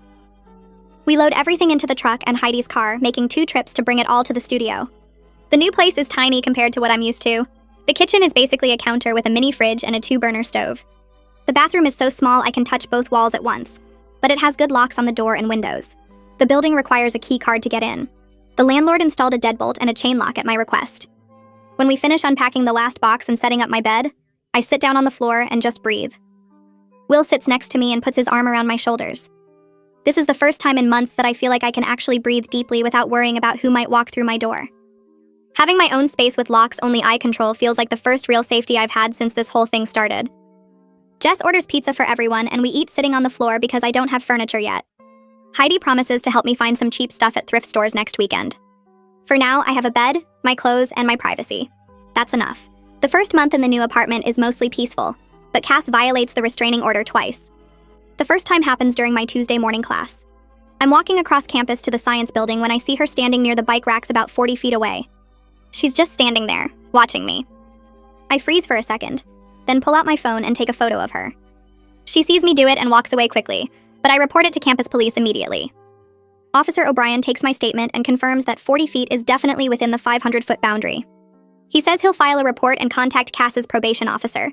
We load everything into the truck and Heidi's car, making 2 trips to bring it all to the studio. The new place is tiny compared to what I'm used to. The kitchen is basically a counter with a mini fridge and a 2-burner stove. The bathroom is so small I can touch both walls at once, but it has good locks on the door and windows. The building requires a key card to get in. The landlord installed a deadbolt and a chain lock at my request. When we finish unpacking the last box and setting up my bed, I sit down on the floor and just breathe. Will sits next to me and puts his arm around my shoulders. This is the first time in months that I feel like I can actually breathe deeply without worrying about who might walk through my door. Having my own space with locks only I control feels like the first real safety I've had since this whole thing started. Jess orders pizza for everyone and we eat sitting on the floor because I don't have furniture yet. Heidi promises to help me find some cheap stuff at thrift stores next weekend. For now, I have a bed, my clothes, and my privacy. That's enough. The first month in the new apartment is mostly peaceful, but Cass violates the restraining order twice. The first time happens during my Tuesday morning class. I'm walking across campus to the science building when I see her standing near the bike racks about 40 feet away. She's just standing there, watching me. I freeze for a second, then pull out my phone and take a photo of her. She sees me do it and walks away quickly, but I report it to campus police immediately. Officer O'Brien takes my statement and confirms that 40 feet is definitely within the 500-foot boundary. He says he'll file a report and contact Cass's probation officer.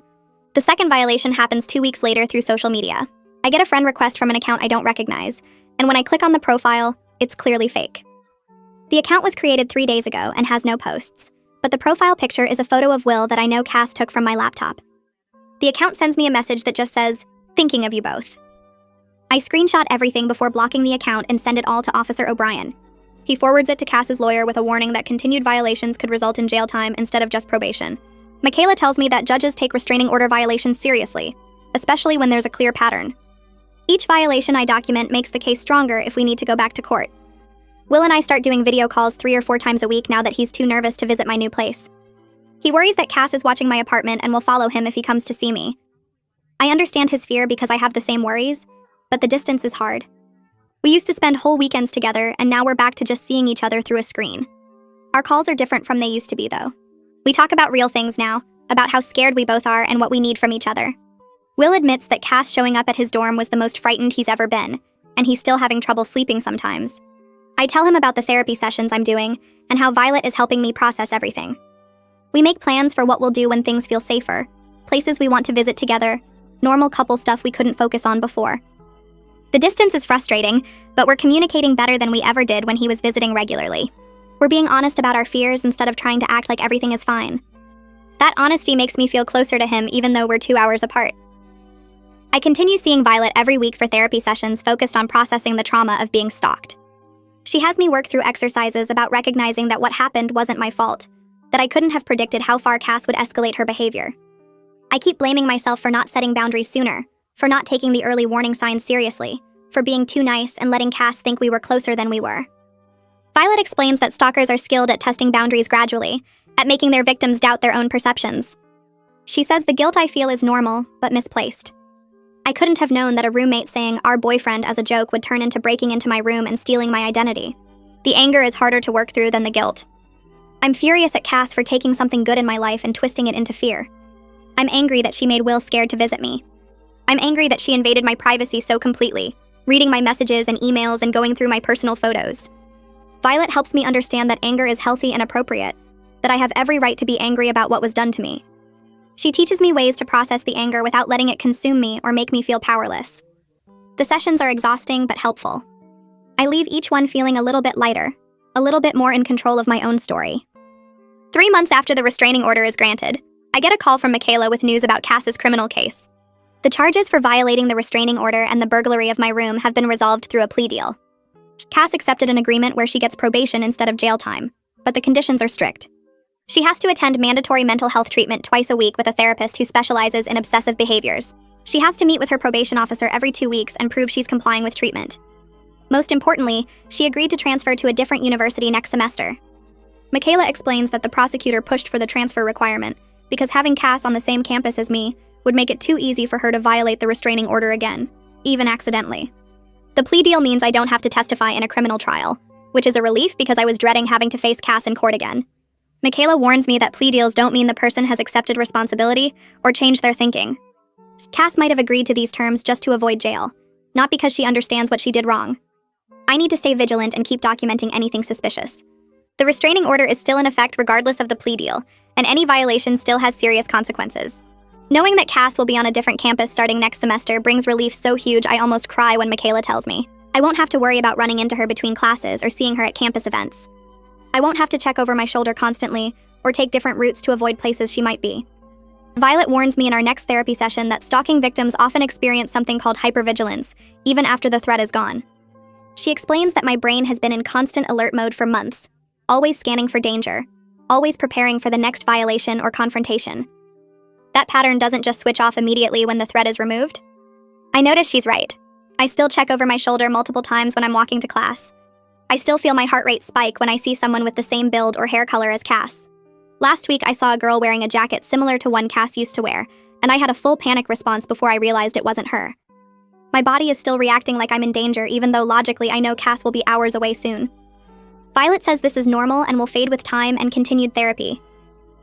The second violation happens 2 weeks later through social media. I get a friend request from an account I don't recognize, and when I click on the profile, it's clearly fake. The account was created 3 days ago and has no posts, but the profile picture is a photo of Will that I know Cass took from my laptop. The account sends me a message that just says, "Thinking of you both." I screenshot everything before blocking the account and send it all to Officer O'Brien. He forwards it to Cass's lawyer with a warning that continued violations could result in jail time instead of just probation. Michaela tells me that judges take restraining order violations seriously, especially when there's a clear pattern. Each violation I document makes the case stronger if we need to go back to court. Will and I start doing video calls 3 or 4 times a week now that he's too nervous to visit my new place. He worries that Cass is watching my apartment and will follow him if he comes to see me. I understand his fear because I have the same worries, but the distance is hard. We used to spend whole weekends together, and now we're back to just seeing each other through a screen. Our calls are different from they used to be, though. We talk about real things now, about how scared we both are and what we need from each other. Will admits that Cass showing up at his dorm was the most frightened he's ever been, and he's still having trouble sleeping sometimes. I tell him about the therapy sessions I'm doing and how Violet is helping me process everything. We make plans for what we'll do when things feel safer, places we want to visit together, normal couple stuff we couldn't focus on before. The distance is frustrating, but we're communicating better than we ever did when he was visiting regularly. We're being honest about our fears instead of trying to act like everything is fine. That honesty makes me feel closer to him even though we're 2 hours apart. I continue seeing Violet every week for therapy sessions focused on processing the trauma of being stalked. She has me work through exercises about recognizing that what happened wasn't my fault, that I couldn't have predicted how far Cass would escalate her behavior. I keep blaming myself for not setting boundaries sooner, for not taking the early warning signs seriously, for being too nice and letting Cass think we were closer than we were. Violet explains that stalkers are skilled at testing boundaries gradually, at making their victims doubt their own perceptions. She says the guilt I feel is normal, but misplaced. I couldn't have known that a roommate saying "our boyfriend" as a joke would turn into breaking into my room and stealing my identity. The anger is harder to work through than the guilt. I'm furious at Cass for taking something good in my life and twisting it into fear. I'm angry that she made Will scared to visit me. I'm angry that she invaded my privacy so completely, reading my messages and emails and going through my personal photos. Violet helps me understand that anger is healthy and appropriate, that I have every right to be angry about what was done to me. She teaches me ways to process the anger without letting it consume me or make me feel powerless. The sessions are exhausting but helpful. I leave each one feeling a little bit lighter, a little bit more in control of my own story. 3 months after the restraining order is granted, I get a call from Michaela with news about Cass's criminal case. The charges for violating the restraining order and the burglary of my room have been resolved through a plea deal. Cass accepted an agreement where she gets probation instead of jail time, but the conditions are strict. She has to attend mandatory mental health treatment twice a week with a therapist who specializes in obsessive behaviors. She has to meet with her probation officer every 2 weeks and prove she's complying with treatment. Most importantly, she agreed to transfer to a different university next semester. Michaela explains that the prosecutor pushed for the transfer requirement because having Cass on the same campus as me would make it too easy for her to violate the restraining order again, even accidentally. The plea deal means I don't have to testify in a criminal trial, which is a relief because I was dreading having to face Cass in court again. Michaela warns me that plea deals don't mean the person has accepted responsibility or changed their thinking. Cass might have agreed to these terms just to avoid jail, not because she understands what she did wrong. I need to stay vigilant and keep documenting anything suspicious. The restraining order is still in effect regardless of the plea deal, and any violation still has serious consequences. Knowing that Cass will be on a different campus starting next semester brings relief so huge I almost cry when Michaela tells me. I won't have to worry about running into her between classes or seeing her at campus events. I won't have to check over my shoulder constantly or take different routes to avoid places she might be. Violet warns me in our next therapy session that stalking victims often experience something called hypervigilance, even after the threat is gone. She explains that my brain has been in constant alert mode for months, always scanning for danger, always preparing for the next violation or confrontation. That pattern doesn't just switch off immediately when the threat is removed. I notice she's right. I still check over my shoulder multiple times when I'm walking to class. I still feel my heart rate spike when I see someone with the same build or hair color as Cass. Last week, I saw a girl wearing a jacket similar to one Cass used to wear, and I had a full panic response before I realized it wasn't her. My body is still reacting like I'm in danger, even though logically I know Cass will be hours away soon. Violet says this is normal and will fade with time and continued therapy.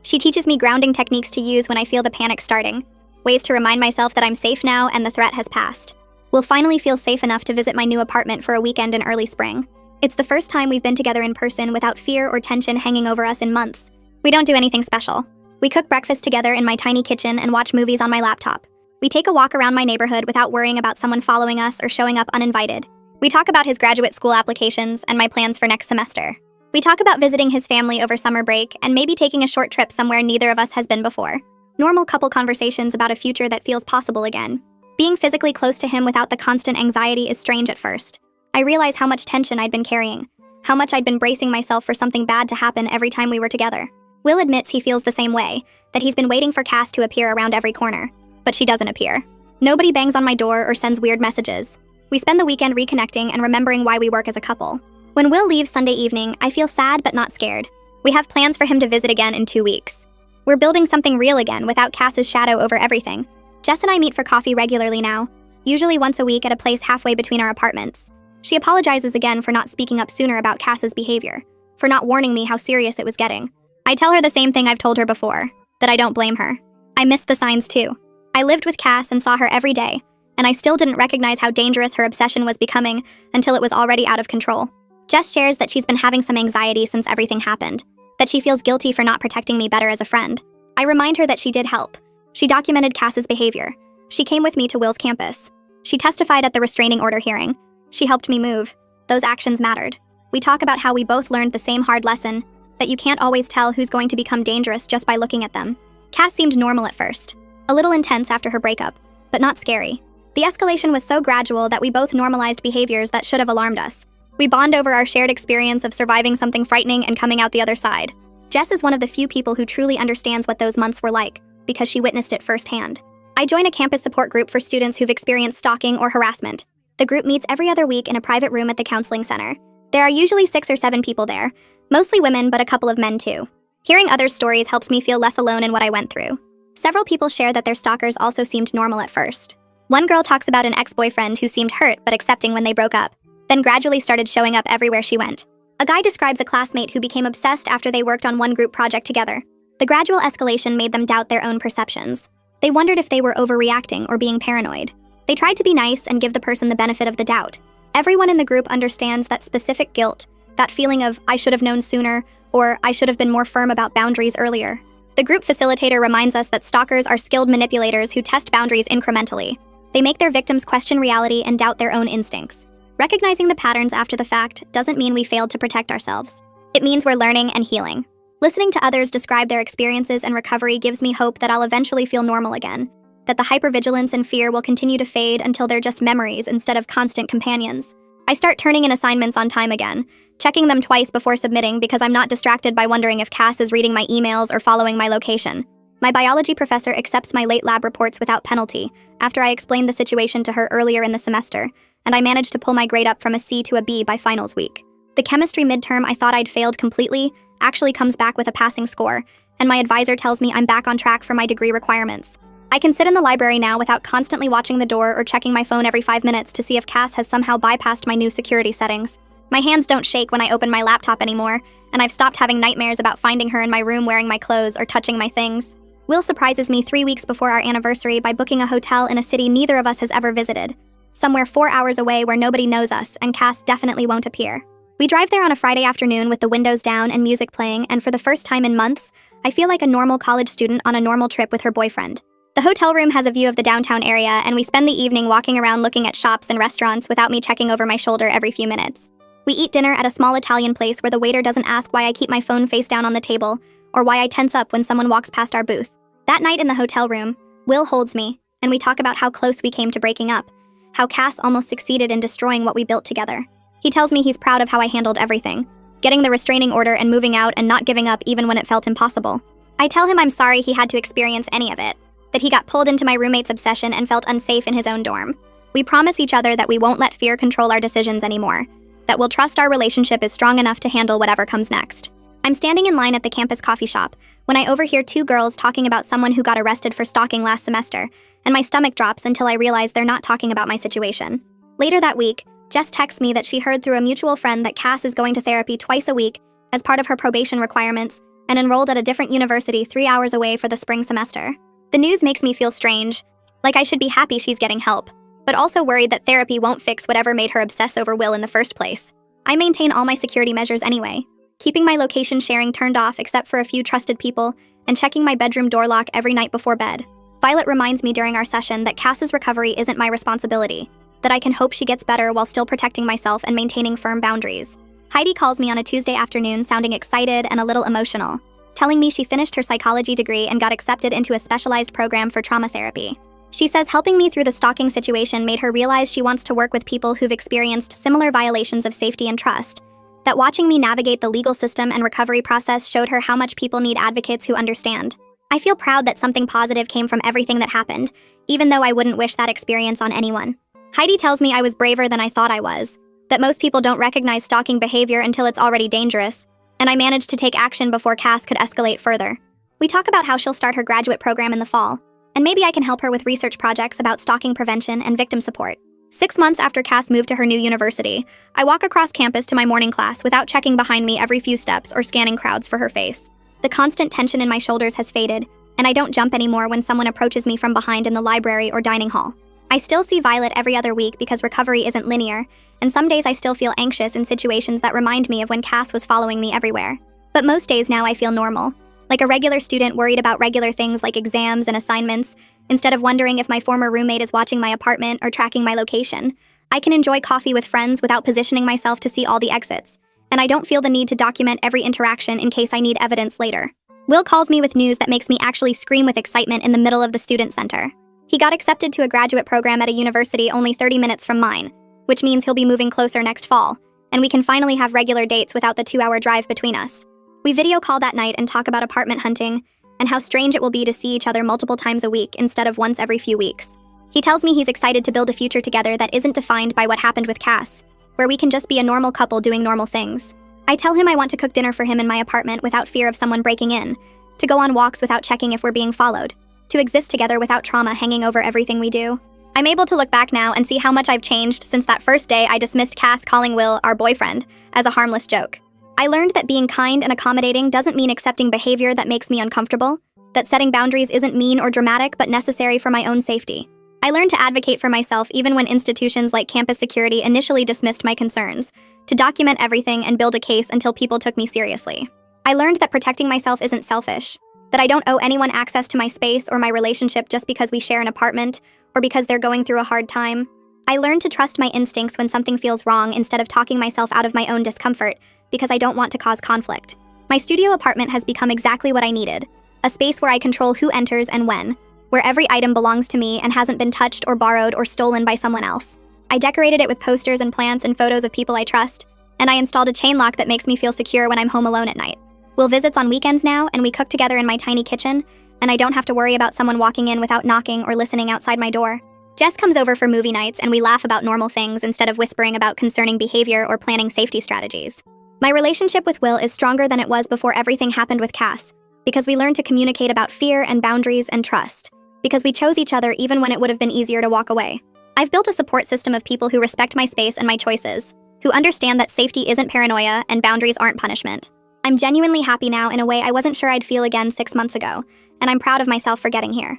She teaches me grounding techniques to use when I feel the panic starting, ways to remind myself that I'm safe now and the threat has passed. We'll finally feel safe enough to visit my new apartment for a weekend in early spring. It's the first time we've been together in person without fear or tension hanging over us in months. We don't do anything special. We cook breakfast together in my tiny kitchen and watch movies on my laptop. We take a walk around my neighborhood without worrying about someone following us or showing up uninvited. We talk about his graduate school applications and my plans for next semester. We talk about visiting his family over summer break and maybe taking a short trip somewhere neither of us has been before. Normal couple conversations about a future that feels possible again. Being physically close to him without the constant anxiety is strange at first. I realize how much tension I'd been carrying, how much I'd been bracing myself for something bad to happen every time we were together. Will admits he feels the same way, that he's been waiting for Cass to appear around every corner. But she doesn't appear. Nobody bangs on my door or sends weird messages. We spend the weekend reconnecting and remembering why we work as a couple. When Will leaves Sunday evening, I feel sad but not scared. We have plans for him to visit again in 2 weeks. We're building something real again without Cass's shadow over everything. Jess and I meet for coffee regularly now, usually once a week at a place halfway between our apartments. She apologizes again for not speaking up sooner about Cass's behavior, for not warning me how serious it was getting. I tell her the same thing I've told her before, that I don't blame her. I missed the signs too. I lived with Cass and saw her every day, and I still didn't recognize how dangerous her obsession was becoming until it was already out of control. Jess shares that she's been having some anxiety since everything happened, that she feels guilty for not protecting me better as a friend. I remind her that she did help. She documented Cass's behavior. She came with me to Will's campus. She testified at the restraining order hearing. She helped me move. Those actions mattered. We talk about how we both learned the same hard lesson, that you can't always tell who's going to become dangerous just by looking at them. Cass seemed normal at first, a little intense after her breakup, but not scary. The escalation was so gradual that we both normalized behaviors that should have alarmed us. We bond over our shared experience of surviving something frightening and coming out the other side. Jess is one of the few people who truly understands what those months were like, because she witnessed it firsthand. I join a campus support group for students who've experienced stalking or harassment. The group meets every other week in a private room at the counseling center. There are usually 6 or 7 people there, mostly women but a couple of men too. Hearing others' stories helps me feel less alone in what I went through. Several people share that their stalkers also seemed normal at first. One girl talks about an ex-boyfriend who seemed hurt but accepting when they broke up, then gradually started showing up everywhere she went. A guy describes a classmate who became obsessed after they worked on one group project together. The gradual escalation made them doubt their own perceptions. They wondered if they were overreacting or being paranoid. They tried to be nice and give the person the benefit of the doubt. Everyone in the group understands that specific guilt, that feeling of I should have known sooner, or I should have been more firm about boundaries earlier. The group facilitator reminds us that stalkers are skilled manipulators who test boundaries incrementally. They make their victims question reality and doubt their own instincts. Recognizing the patterns after the fact doesn't mean we failed to protect ourselves. It means we're learning and healing. Listening to others describe their experiences and recovery gives me hope that I'll eventually feel normal again. that the hypervigilance and fear will continue to fade until they're just memories instead of constant companions. I start turning in assignments on time again, checking them twice before submitting because I'm not distracted by wondering if Cass is reading my emails or following my location. My biology professor accepts my late lab reports without penalty after I explained the situation to her earlier in the semester, and I managed to pull my grade up from a C to a B by finals week. The chemistry midterm I thought I'd failed completely actually comes back with a passing score, and my advisor tells me I'm back on track for my degree requirements. I can sit in the library now without constantly watching the door or checking my phone every 5 minutes to see if Cass has somehow bypassed my new security settings. My hands don't shake when I open my laptop anymore, and I've stopped having nightmares about finding her in my room wearing my clothes or touching my things. Will surprises me 3 weeks before our anniversary by booking a hotel in a city neither of us has ever visited, somewhere 4 hours away where nobody knows us, and Cass definitely won't appear. We drive there on a Friday afternoon with the windows down and music playing, and for the first time in months, I feel like a normal college student on a normal trip with her boyfriend. The hotel room has a view of the downtown area, and we spend the evening walking around looking at shops and restaurants without me checking over my shoulder every few minutes. We eat dinner at a small Italian place where the waiter doesn't ask why I keep my phone face down on the table, or why I tense up when someone walks past our booth. That night in the hotel room, Will holds me, and we talk about how close we came to breaking up, how Cass almost succeeded in destroying what we built together. He tells me he's proud of how I handled everything, getting the restraining order and moving out and not giving up even when it felt impossible. I tell him I'm sorry he had to experience any of it, that he got pulled into my roommate's obsession and felt unsafe in his own dorm. We promise each other that we won't let fear control our decisions anymore, that we'll trust our relationship is strong enough to handle whatever comes next. I'm standing in line at the campus coffee shop when I overhear 2 girls talking about someone who got arrested for stalking last semester, and my stomach drops until I realize they're not talking about my situation. Later that week, Jess texts me that she heard through a mutual friend that Cass is going to therapy twice a week as part of her probation requirements and enrolled at a different university 3 hours away for the spring semester. The news makes me feel strange, like I should be happy she's getting help, but also worried that therapy won't fix whatever made her obsess over Will in the first place. I maintain all my security measures anyway, keeping my location sharing turned off except for a few trusted people, and checking my bedroom door lock every night before bed. Violet reminds me during our session that Cass's recovery isn't my responsibility, that I can hope she gets better while still protecting myself and maintaining firm boundaries. Heidi calls me on a Tuesday afternoon sounding excited and a little emotional, telling me she finished her psychology degree and got accepted into a specialized program for trauma therapy. She says helping me through the stalking situation made her realize she wants to work with people who've experienced similar violations of safety and trust, that watching me navigate the legal system and recovery process showed her how much people need advocates who understand. I feel proud that something positive came from everything that happened, even though I wouldn't wish that experience on anyone. Heidi tells me I was braver than I thought I was, that most people don't recognize stalking behavior until it's already dangerous, and I managed to take action before Cass could escalate further. We talk about how she'll start her graduate program in the fall, and maybe I can help her with research projects about stalking prevention and victim support. 6 months after Cass moved to her new university, I walk across campus to my morning class without checking behind me every few steps or scanning crowds for her face. The constant tension in my shoulders has faded, and I don't jump anymore when someone approaches me from behind in the library or dining hall. I still see Violet every other week because recovery isn't linear, and some days I still feel anxious in situations that remind me of when Cass was following me everywhere. But most days now I feel normal, like a regular student worried about regular things like exams and assignments, instead of wondering if my former roommate is watching my apartment or tracking my location. I can enjoy coffee with friends without positioning myself to see all the exits, and I don't feel the need to document every interaction in case I need evidence later. Will calls me with news that makes me actually scream with excitement in the middle of the student center. He got accepted to a graduate program at a university only 30 minutes from mine, which means he'll be moving closer next fall, and we can finally have regular dates without the 2-hour drive between us. We video call that night and talk about apartment hunting, and how strange it will be to see each other multiple times a week instead of once every few weeks. He tells me he's excited to build a future together that isn't defined by what happened with Cass, where we can just be a normal couple doing normal things. I tell him I want to cook dinner for him in my apartment without fear of someone breaking in, to go on walks without checking if we're being followed, to exist together without trauma hanging over everything we do. I'm able to look back now and see how much I've changed since that first day I dismissed Cass calling Will, our boyfriend, as a harmless joke. I learned that being kind and accommodating doesn't mean accepting behavior that makes me uncomfortable, that setting boundaries isn't mean or dramatic but necessary for my own safety. I learned to advocate for myself even when institutions like campus security initially dismissed my concerns, to document everything and build a case until people took me seriously. I learned that protecting myself isn't selfish, that I don't owe anyone access to my space or my relationship just because we share an apartment or because they're going through a hard time. I learned to trust my instincts when something feels wrong instead of talking myself out of my own discomfort because I don't want to cause conflict. My studio apartment has become exactly what I needed, a space where I control who enters and when, where every item belongs to me and hasn't been touched or borrowed or stolen by someone else. I decorated it with posters and plants and photos of people I trust, and I installed a chain lock that makes me feel secure when I'm home alone at night. Will visits on weekends now, and we cook together in my tiny kitchen, and I don't have to worry about someone walking in without knocking or listening outside my door. Jess comes over for movie nights, and we laugh about normal things instead of whispering about concerning behavior or planning safety strategies. My relationship with Will is stronger than it was before everything happened with Cass, because we learned to communicate about fear and boundaries and trust, because we chose each other even when it would have been easier to walk away. I've built a support system of people who respect my space and my choices, who understand that safety isn't paranoia and boundaries aren't punishment. I'm genuinely happy now in a way I wasn't sure I'd feel again 6 months ago, and I'm proud of myself for getting here.